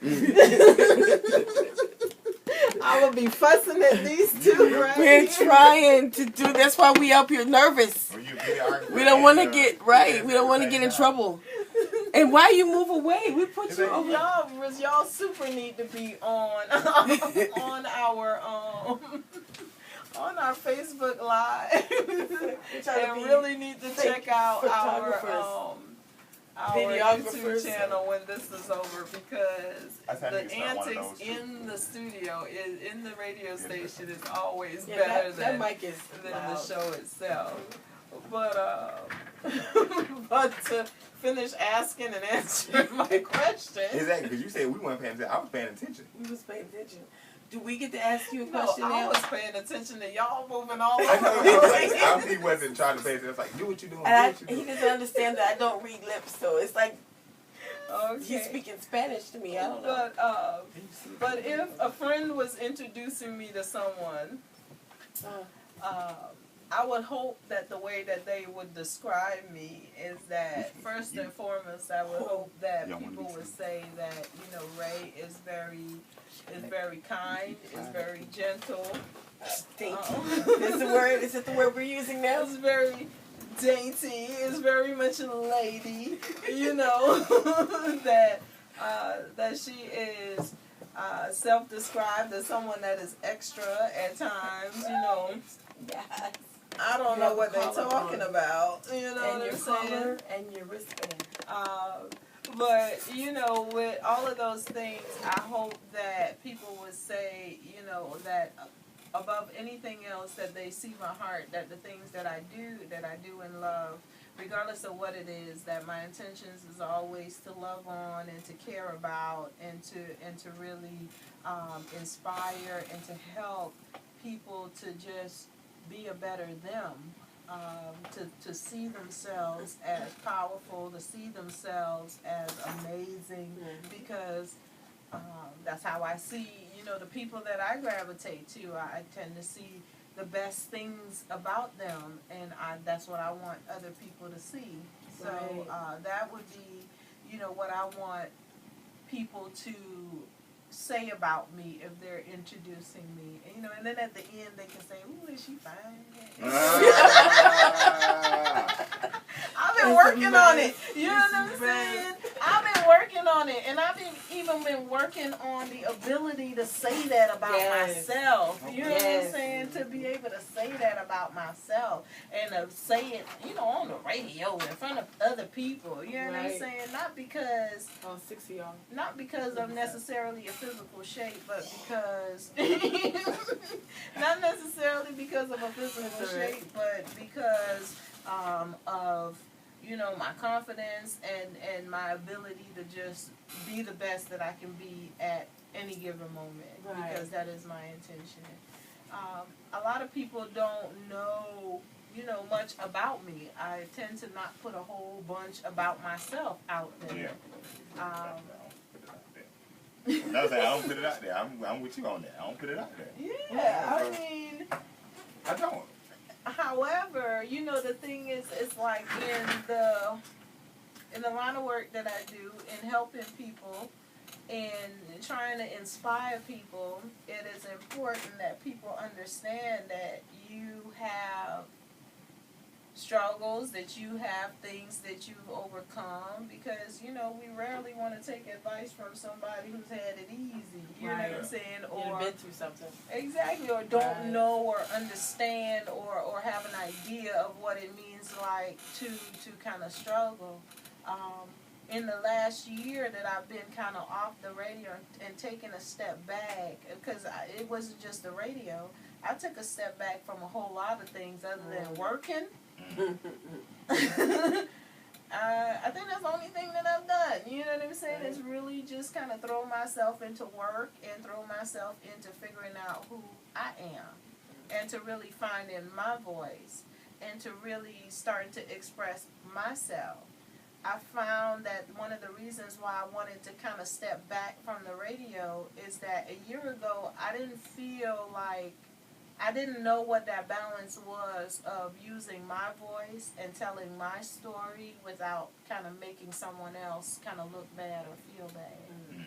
I will be fussing at these two right We're here. trying to do. That's why we up here nervous. We don't want to get right. We don't want to get in trouble. And why you move away? We put you over. Y'all super need to be on on our Facebook Live and really need to check out our YouTube channel when this is over, because the antics in the studio in the radio station is always better than the show itself. But to finish asking and answering my question. Exactly, because you said we weren't paying attention. I was paying attention. We was paying attention. Do we get to ask you a No, question I now? was paying attention to y'all moving all I over know the he place. he wasn't trying to pay attention. It's like, do what you doing. And he doesn't understand that I don't read lips, so it's like Okay. he's speaking Spanish to me. I don't know. But if a friend was introducing me to someone, I would hope that the way that they would describe me is that first and foremost, I would hope that people would say that, you know, Ray is very kind, is very gentle. Thank you. Is the word? Is it the word we're using now? Is very dainty, is very much a lady, you know, that she is self-described as someone that is extra at times, you know. Yes. I don't know what they're talking about, you know And what your I'm saying? collar and your wristband. But, you know, with all of those things, I hope that people would say, you know, that above anything else, that they see my heart, that the things that I do in love, regardless of what it is, that my intentions is always to love on and to care about and to really inspire and to help people to just be a better them, to see themselves as powerful, to see themselves as amazing, because that's how I see, you know, the people that I gravitate to. I tend to see the best things about them, and that's what I want other people to see. So that would be, you know, what I want people to say about me if they're introducing me, and, you know, and then at the end they can say, "Ooh, is she fine?" I've been working on it. You know what I'm saying? I've been working on it, and I've even been working on the ability to say that about myself. You know what I'm saying? To be able to say that about myself and to say it, you know, on the radio in front of other people. You know what I'm saying? Not because 6 of y'all. Not because of necessarily a physical shape, but because not necessarily because of a physical shape, but because of, you know, my confidence and my ability to just be the best that I can be at any given moment, because that is my intention. A lot of people don't know, you know, much about me. I tend to not put a whole bunch about myself out there. No, I don't put it out there. I'm with you on that. I don't put it out there. Yeah, I mean, I don't. However, you know, the thing is, it's like in the line of work that I do, in helping people and trying to inspire people, it is important that people understand that you have struggles, that you have things that you've overcome, because, you know, we rarely want to take advice from somebody who's had it easy, you know what I'm saying, or been through something. Exactly, or don't know or understand or have an idea of what it means like to kind of struggle. In the last year that I've been kind of off the radio and taking a step back, because it wasn't just the radio, I took a step back from a whole lot of things other than working. I think that's the only thing that I've done. You know what I'm saying? Is really just kind of throw myself into work and throw myself into figuring out who I am, and to really finding my voice, and to really starting to express myself. I found that one of the reasons why I wanted to kind of step back from the radio is that a year ago I didn't feel like, I didn't know what that balance was of using my voice and telling my story without kind of making someone else kind of look bad or feel bad. Mm-hmm.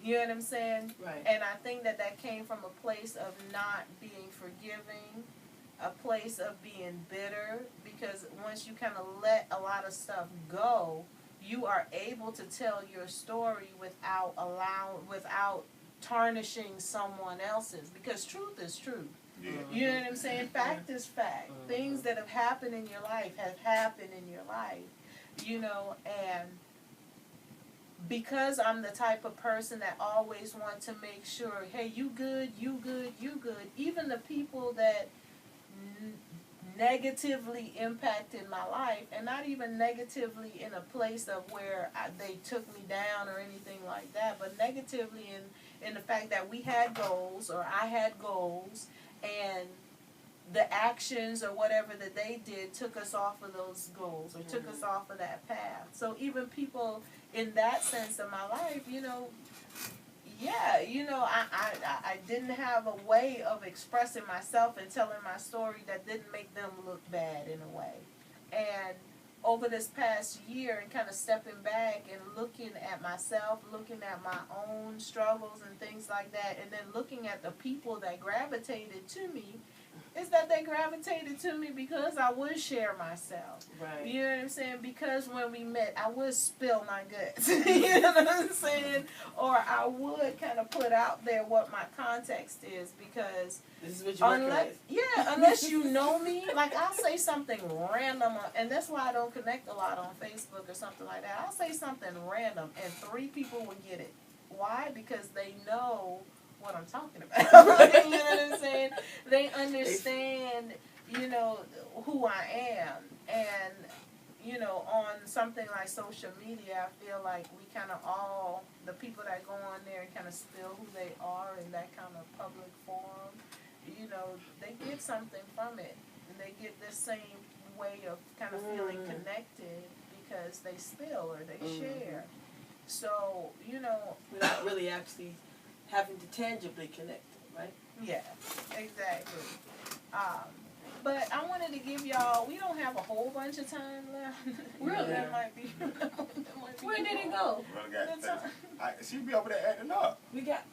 You know what I'm saying? Right. And I think that that came from a place of not being forgiving, a place of being bitter, because once you kind of let a lot of stuff go, you are able to tell your story without tarnishing someone else's, because truth is truth. Yeah. You know what I'm saying? Fact is fact. Things that have happened in your life have happened in your life, you know, and because I'm the type of person that always wants to make sure, hey, you good, you good, you good, even the people that negatively impacted my life, and not even negatively in a place of where they took me down or anything like that, but negatively in the fact that we had goals, or I had goals, and the actions or whatever that they did took us off of those goals or took us off of that path. So even people in that sense of my life, you know, yeah, you know, I didn't have a way of expressing myself and telling my story that didn't make them look bad in a way. And over this past year and kind of stepping back and looking at myself, looking at my own struggles and things like that, and then looking at the people that gravitated to me, is that they gravitated to me because I would share myself. Right. You know what I'm saying? Because when we met, I would spill my guts. You know what I'm saying? Or I would kind of put out there what my context is, because This is what you recognize. unless you know me, like I'll say something random, and that's why I don't connect a lot on Facebook or something like that. I'll say something random, and 3 people will get it. Why? Because they know what I'm talking about. You know what I'm saying? They understand, you know, who I am. And, you know, on something like social media, I feel like we kind of all, the people that go on there and kind of spill who they are in that kind of public forum, you know, they get something from it. And they get this same way of kind of feeling connected because they spill or they share. So, you know, Without really actually having to tangibly connect, right? yeah, exactly. But I wanted to give y'all, we don't have a whole bunch of time left. Really? That might be. Where did it go? She'd be over there acting up. We got.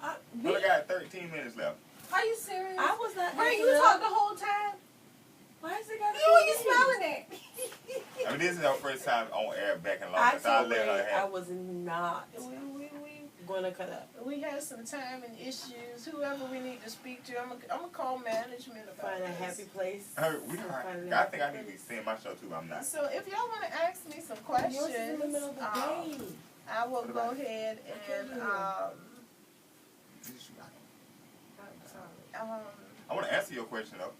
We only got 13 minutes left. Are you serious? I was not. Where you talk the whole time? Why is it got to Who are you smiling at? I mean, this is our first time on air back in long I time, so I told let her Ray I have it. was not going to cut up. We had some time and issues. Whoever we need to speak to, I'm gonna call management about Find a this. happy place. I think I need to be seeing my show too, but I'm not. So if y'all want to ask me some questions, Yours is in the middle of the day. I will go ahead and I want to answer your question though.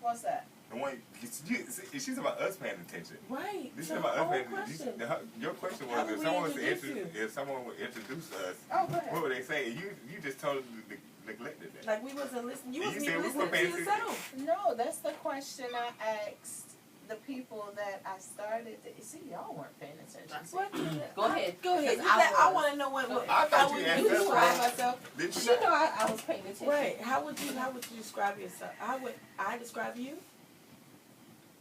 what's that? The one she's about us paying attention. Right. This So, is about us paying question. attention. Your question How was would if we someone was introduce if someone would introduce us, Oh, go ahead. what would they say? You just totally neglected that. Like we wasn't listening. You You wasn't said even we listening were to paying attention. yourself. No, that's the question I asked the people that I started. See, y'all weren't paying attention. What? Go ahead. Go ahead. Because I want to know what I thought how you would asked you us describe that. myself? Did She you know not? I was paying attention. Right. How would you describe yourself? How would I describe you?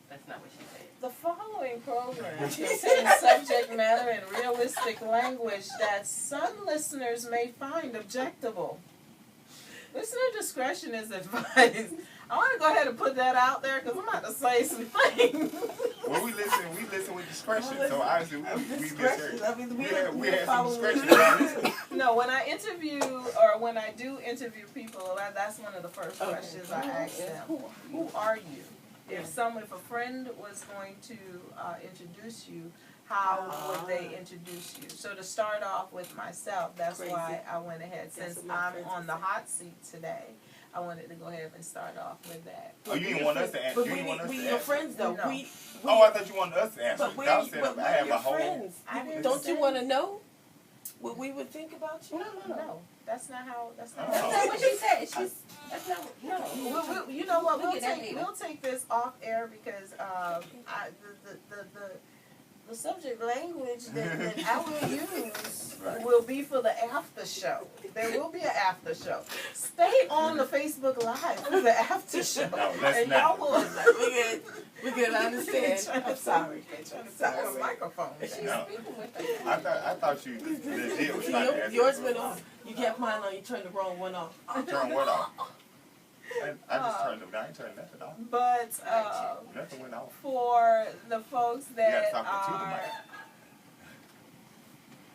That's not what she said. The following program contains subject matter and realistic language that some listeners may find objectable. Listener discretion is advised. I want to go ahead and put that out there because I'm about to say some things. Well, we listen with discretion. So obviously we Discretion. I mean, we had some following discretion. No, when I interview or when I do interview people, that's one of the first Okay. questions I ask them. Who are you? If a friend was going to introduce you, how would they introduce you? So to start off with myself, that's Crazy. why I went ahead. That's Since what my I'm friends on would the say. hot seat today, I wanted to go ahead and start off with that. Oh, you didn't want us to answer. But You didn't want us we to your answer. friends though. No. We Oh, I thought you wanted us to answer. But I was saying but I have your a whole. friends. I didn't Don't say- you want to know what we would think about you? No, that's not how. That's not. Oh. That's How not what she said. That's not what. No, you know what? We'll get that later. We'll take this off air because the subject language that I will use Right. will be for the after show. There will be an after show. Stay on the Facebook Live for the after show. No, let's and not. y'all will. We can understand. I'm sorry. Sorry. Microphone. No. I thought you legit was trying to answer Yours the went question. off. You kept mine on. You turned the wrong one off. Turn what off? I just turned them down. I ain't turned nothing off. But Nothing went off. for the folks You that gotta talk to the are mic.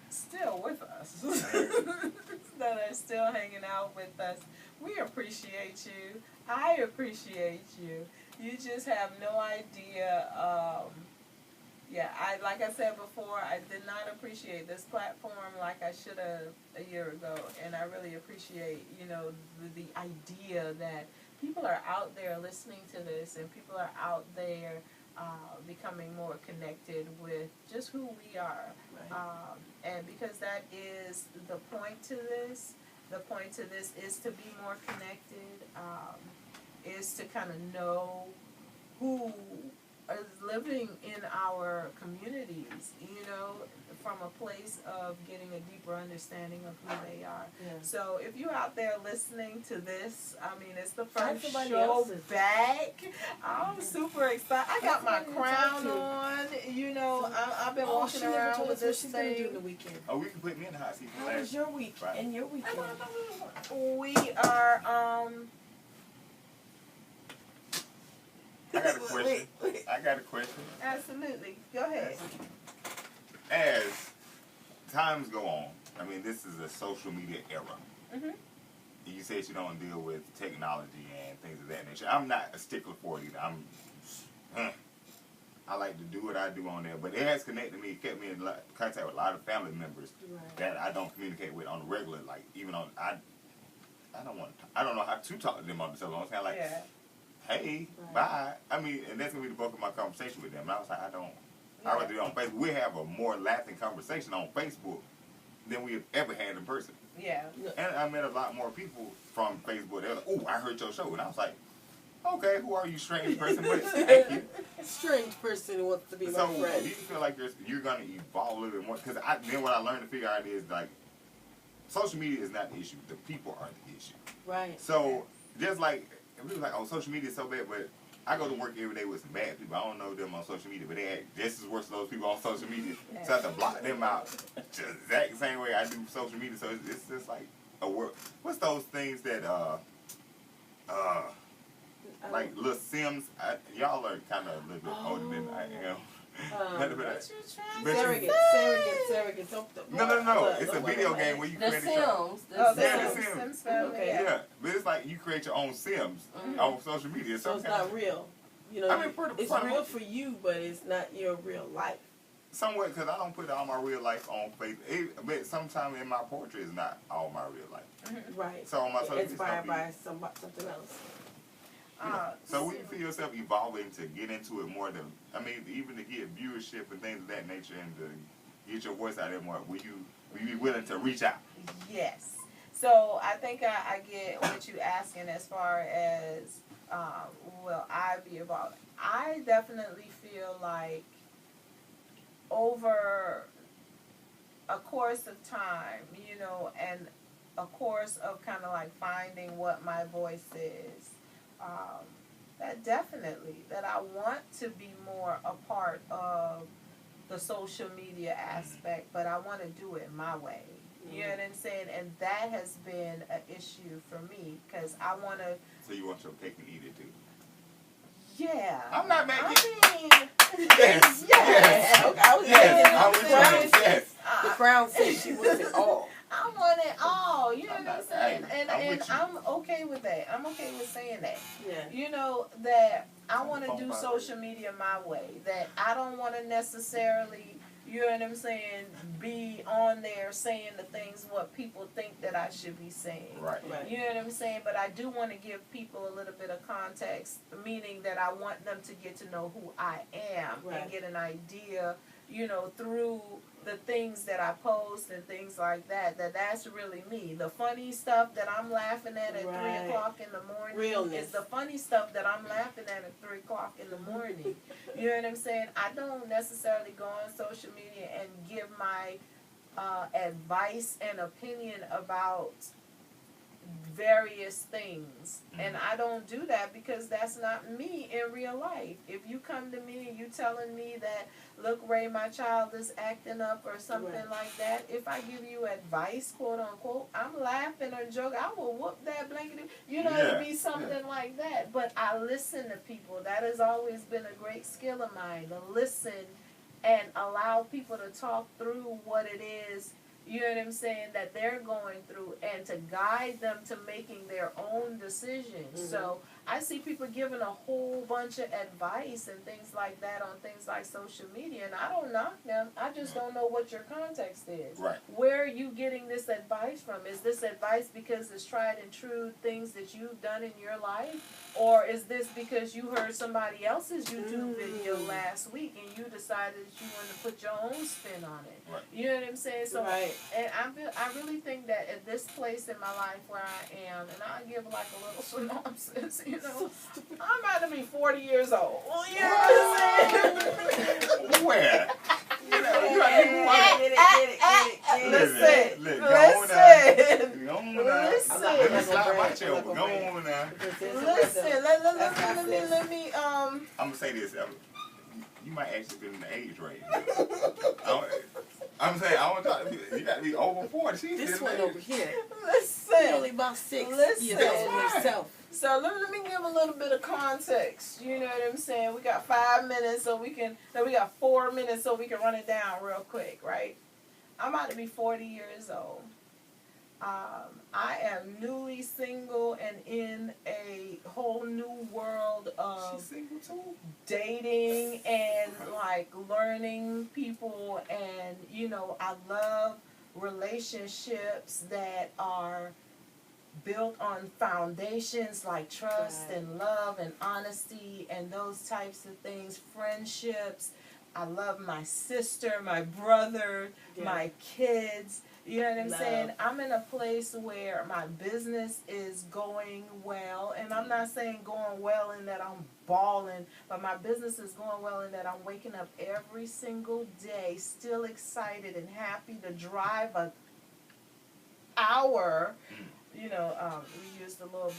still with us, that are still hanging out with us, we appreciate you. I appreciate you. You just have no idea. Like I said before, I did not appreciate this platform like I should have a year ago, and I really appreciate, the idea that people are out there listening to this, and people are out there becoming more connected with just who we are. Right. And because that is the point to this. The point to this is to be more connected, is to kind of know who is living in our communities, from a place of getting a deeper understanding of who they are. Yeah. So if you're out there listening to this, it's the Find first somebody show else's. back. I'm super excited. I got my crown on. I've been walking around with this she's gonna do in thing. the weekend. Oh, we can put me in the hot seat for How was last. your week Right. and your weekend? We are I got a question. Wait. I got a question. absolutely. Go ahead. As times go on, this is a social media era. Mhm. You said you don't deal with technology and things of that nature. I'm not a stickler for it either. I like to do what I do on there, but it has connected me, kept me in contact with a lot of family members Right. that I don't communicate with on the regular. Like even on, I don't know how to talk to them on the cell phone. It's kind of like, Yeah. hey, Right. bye. And that's gonna be the bulk of my conversation with them. And I was like, I'd rather do it on Facebook. We have a more lasting conversation on Facebook than we have ever had in person. Yeah. And I met a lot more people from Facebook. They're like, oh, I heard your show. And I was like, okay, who are you, strange person? But thank you. Strange person who wants to be my So friend. do you feel like you're going to evolve a little bit more? Because then what I learned to figure out is, like, social media is not the issue. The people are the issue. Right. So just like, we was like, oh, social media is so bad, but I go to work every day with some bad people. I don't know them on social media, but they act just as worse as those people on social media. So I have to block them out just the exact same way I do social media. So it's just like a world. What's those things that, like little Sims? Y'all are kind of a little bit older than I am. Surrogate. No. It's a video game where you The create your Sims. Oh, The Yeah, Sims. the Sims. Sims family. Okay. Yeah. Yeah, but it's like you create your own Sims on social media. So it's kind not of- real. It's real for you, but it's not your real life. Somewhat, because I don't put all my real life on Facebook. But sometimes in my poetry is not all my real life. Right. So on my social media, Inspired it's by something else. So when you feel yourself evolving to get into it more than, even to get viewership and things of that nature and to get your voice out there more, will you be willing to reach out? Yes. So I think I get what you asking as far as, will I be involved? I definitely feel like over a course of time, and a course of kind of like finding what my voice is, that I want to be more a part of the social media aspect, but I want to do it my way. You know what I'm saying? And that has been an issue for me because I want to. So you want your cake and eat it too? Yeah. I'm not making. Yes. Yes. Okay, I was Yes. The crown said she wants it all. I want it all. You know I'm what I'm not- saying? hey, And I'm with you. I'm okay with that. I'm okay with saying that. Yeah. That I want to do social media my way. That I don't want to necessarily, you know what I'm saying, be on there saying the things what people think that I should be saying. Right. You know what I'm saying? But I do want to give people a little bit of context, meaning that I want them to get to know who I am Right. and get an idea, you know, through the things that I post and things like that, that's really me. The funny stuff that I'm laughing at 3 o'clock in the morning is the funny stuff that I'm laughing at 3 o'clock in the morning. You know what I'm saying? I don't necessarily go on social media and give my advice and opinion about various things, and I don't do that because that's not me in real life. If you come to me and you telling me that, look, Ray, my child is acting up or something like that, if I give you advice, quote unquote, I'm laughing or joking. I will whoop that blanket, you know, it'd be something like that. But I listen to people. That has always been a great skill of mine, to listen and allow people to talk through what it is, you know what I'm saying, that they're going through, and to guide them to making their own decisions. So I see people giving a whole bunch of advice and things like that on things like social media, and I don't knock them. I just don't know what your context is. Right. Where are you getting this advice from? Is this advice because it's tried and true things that you've done in your life? Or is this because you heard somebody else's YouTube video last week and you decided that you wanted to put your own spin on it? Right. You know what I'm saying? So, and I really think that at this place in my life where I am, and I'll give like a little synopsis, you know, I'm about to be 40 years old. You know what I'm saying? Where? You know, you got people Listen. Let me I'm gonna say this. You might actually be in the age range. I'm saying, I want to talk to you. You got to be over 40. She's this one over here. Listen. Only about 6 years old herself. So let me give a little bit of context. You know what I'm saying? We got 5 minutes, we got 4 minutes, so we can run it down real quick, right? I'm about to be 40 years old. I am newly single and in a whole new world of dating and like learning people, and you know, I love relationships that are built on foundations like trust and love and honesty and those types of things, friendships. I love my sister, my brother, my kids. You know what I'm saying? I'm in a place where my business is going well, and I'm not saying going well in that I'm balling, but my business is going well in that I'm waking up every single day still excited and happy to drive an hour. You know, we use the little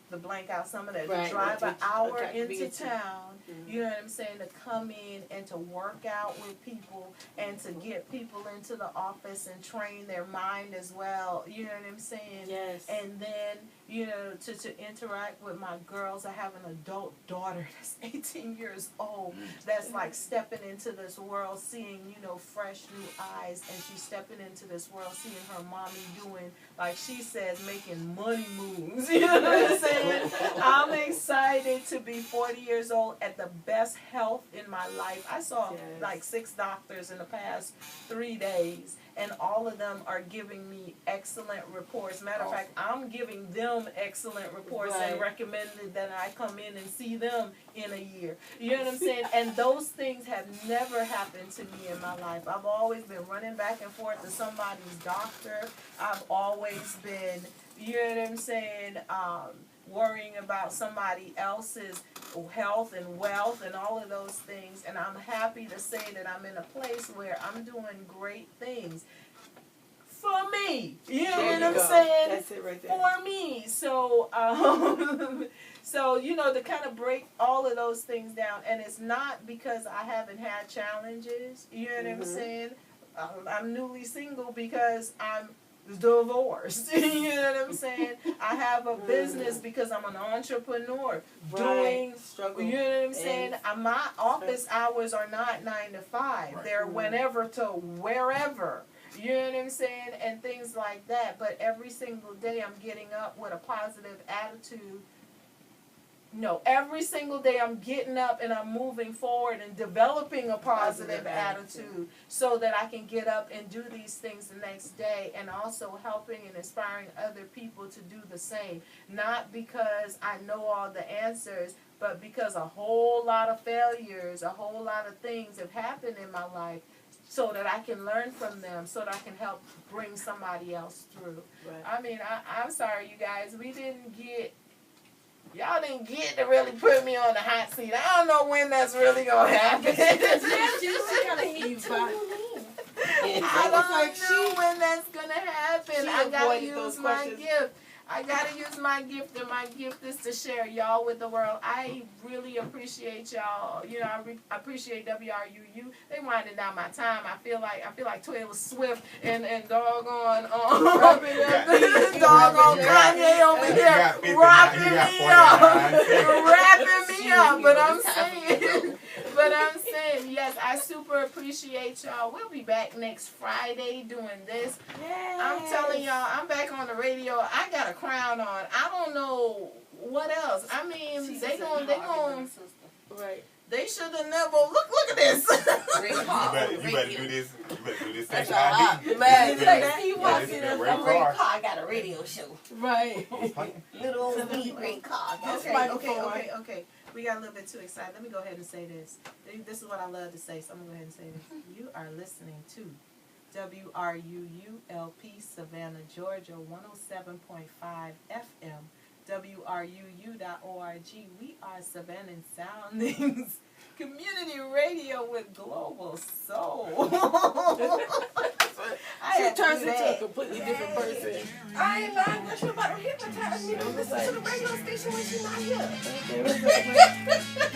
the blank out some of that. To drive an hour into town, you know what I'm saying, to come in and to work out with people and to get people into the office and train their mind as well. You know what I'm saying? Yes. And then, you know, to interact with my girls. I have an adult daughter that's 18 years old that's like stepping into this world, seeing, you know, fresh new eyes, and she's stepping into this world, seeing her mommy doing, like she says, making money moves. You know what I'm saying? I'm excited to be 40 years old at the best health in my life. I saw like 6 doctors in the past 3 days, and all of them are giving me excellent reports. Matter of fact, I'm giving them excellent reports and recommended that I come in and see them in a year. You know what I'm saying? And those things have never happened to me in my life. I've always been running back and forth to somebody's doctor. I've always been, you know what I'm saying, worrying about somebody else's health and wealth and all of those things. And I'm happy to say that I'm in a place where I'm doing great things for me. You know what I'm saying? That's it right there. For me. So, so, you know, to kind of break all of those things down. And it's not because I haven't had challenges. You know what I'm saying? I'm newly single because I'm divorced. You know what I'm saying? I have a business because I'm an entrepreneur doing struggle. You know what I'm saying? My office hours are not 9 to 5. They're whenever to wherever. You know what I'm saying? And things like that. But every single day I'm getting up with a positive attitude No, every single day I'm getting up and I'm moving forward and developing a positive attitude so that I can get up and do these things the next day, and also helping and inspiring other people to do the same. Not because I know all the answers, but because a whole lot of failures, a whole lot of things have happened in my life, so that I can learn from them, so that I can help bring somebody else through. Right. I mean, I'm sorry, you guys, y'all didn't get to really put me on the hot seat. I don't know when that's really going to happen. I don't know when that's going to happen. I got to use my gift. I got to use my gift, and my gift is to share y'all with the world. I really appreciate y'all. You know, I appreciate WRUU. They winding down my time. I feel like Taylor Swift and doggone doggone Kanye over here wrapping me up. But I'm saying, yes, I super appreciate y'all. We'll be back next Friday doing this. Yes. I'm telling y'all, I'm back on the radio. I got a crown on. I don't know what else. I mean, they gon' right. They should have never look at this. You better do this. You better do this. It's like Steve walks in a red car. I got a radio show. Right. Little old red car. Okay. We got a little bit too excited. Let me go ahead and say this. This is what I love to say, so I'm going to go ahead and say this. You are listening to WRUU-LP Savannah, Georgia, 107.5 FM, WRUU.org. We are Savannah Soundings community radio with global soul. She turns into a completely different person. I ain't lying. What you about to hypnotize me to listen to the radio station when she's not here?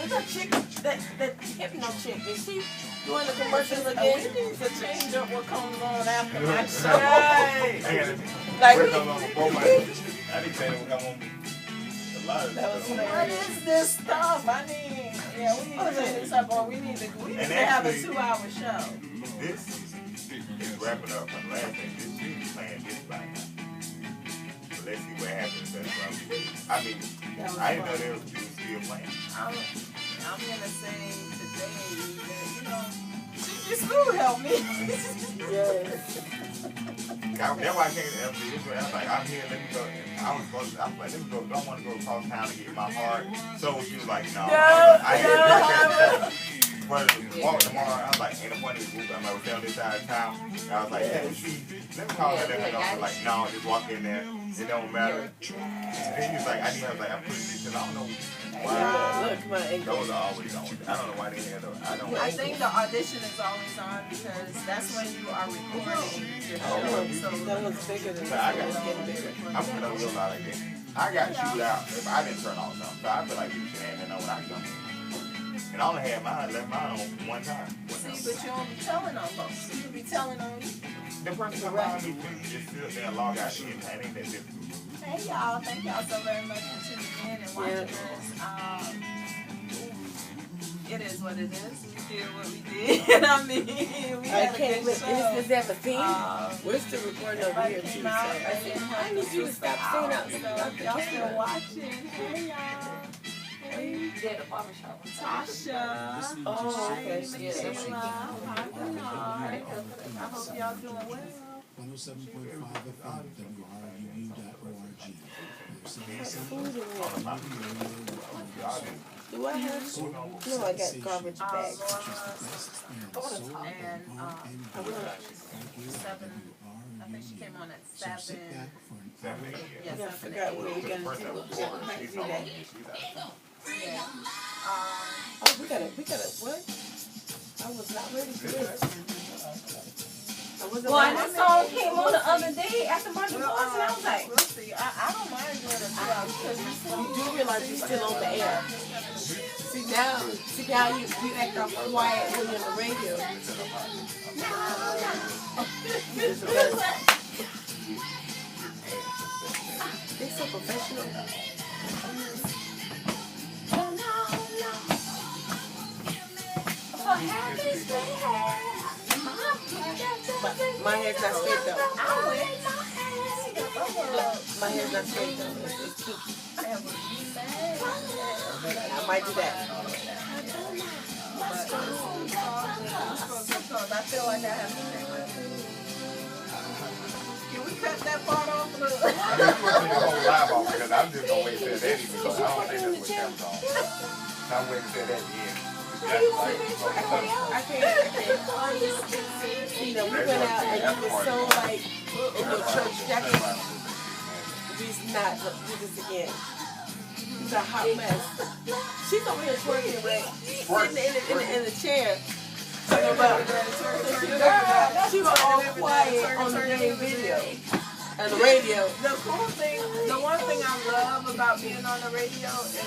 That chick, that hypno chick, is she doing the commercials again? We need to change up what comes on after my show. Like, I didn't say it would come on. What is this stuff? I mean, yeah, we need to clean this up, or we need to have a 2-hour show. This is wrapping up from last thing. This should be playing this by now. So let's see what happens. I mean, I didn't know they were still playing. I'm gonna say today that, you know, Chicky School helped me. Yes. That's why I came to LP. I was like, I'm here, let me go. I was like, let me go. Don't want to go across town to get my heart. So she was like, no. I ain't going to walk tomorrow. I was like, ain't no point in this group. I'm going to tell this side of town. And I was like, let me call her. Let me know. I was like, no, just walk in there. It don't matter. And then he was like, I'm putting this in. I don't know why. Look, my ankle. Those are always on. I don't know why they had those. I think the audition is always on because that's when you are recording your show. So that was bigger than that. Getting bigger. I'm going to real lot like that. I got chewed out if I didn't turn on something. So I feel like you should have that when I come in. And I only had left mine on one time. See, but you don't be telling on folks. You be telling on you. The person behind me just sit there and log out shit. That ain't that difficult. Hey y'all, thank y'all so very much for tuning in and watching us. It is what it is. We did what we did. I mean, we had a good show. Is this everything? We're still recording over here too. So I need you to stop saying that stuff. Y'all still watching. Hey y'all. Hey, did a barbershop. Tasha. Oh, okay. Michaela. Hi, I hope y'all doing well. 107.5 FM, WRUU.org. Do I have? No, I got garbage bags. And 7. I think she came on at 7. Yeah, I forgot what we were going to do. Yeah. We gotta, what? I was not ready for this. Well, that song came on the other day after my divorce, and I was like, we'll see. I don't mind doing it because you do realize you're still on the air. See now you act all quiet when you're on the radio. They're so professional. My hair's not straight though. My hair's not straight though. It's kinky. might do that. I feel like I have to say that. Can we cut that part off? I mean, you want to take the whole live off because I'm just going to wait to say that even because I don't think that's what comes on. So I'm waiting to say that again. I can't. You know, we went out and it was so like, church jacket. We just again. It's a hot mess. She's over here twerking, right? Sitting in the chair. She was all quiet on the damn video. And the radio. The cool thing, the one thing I love about being on the radio is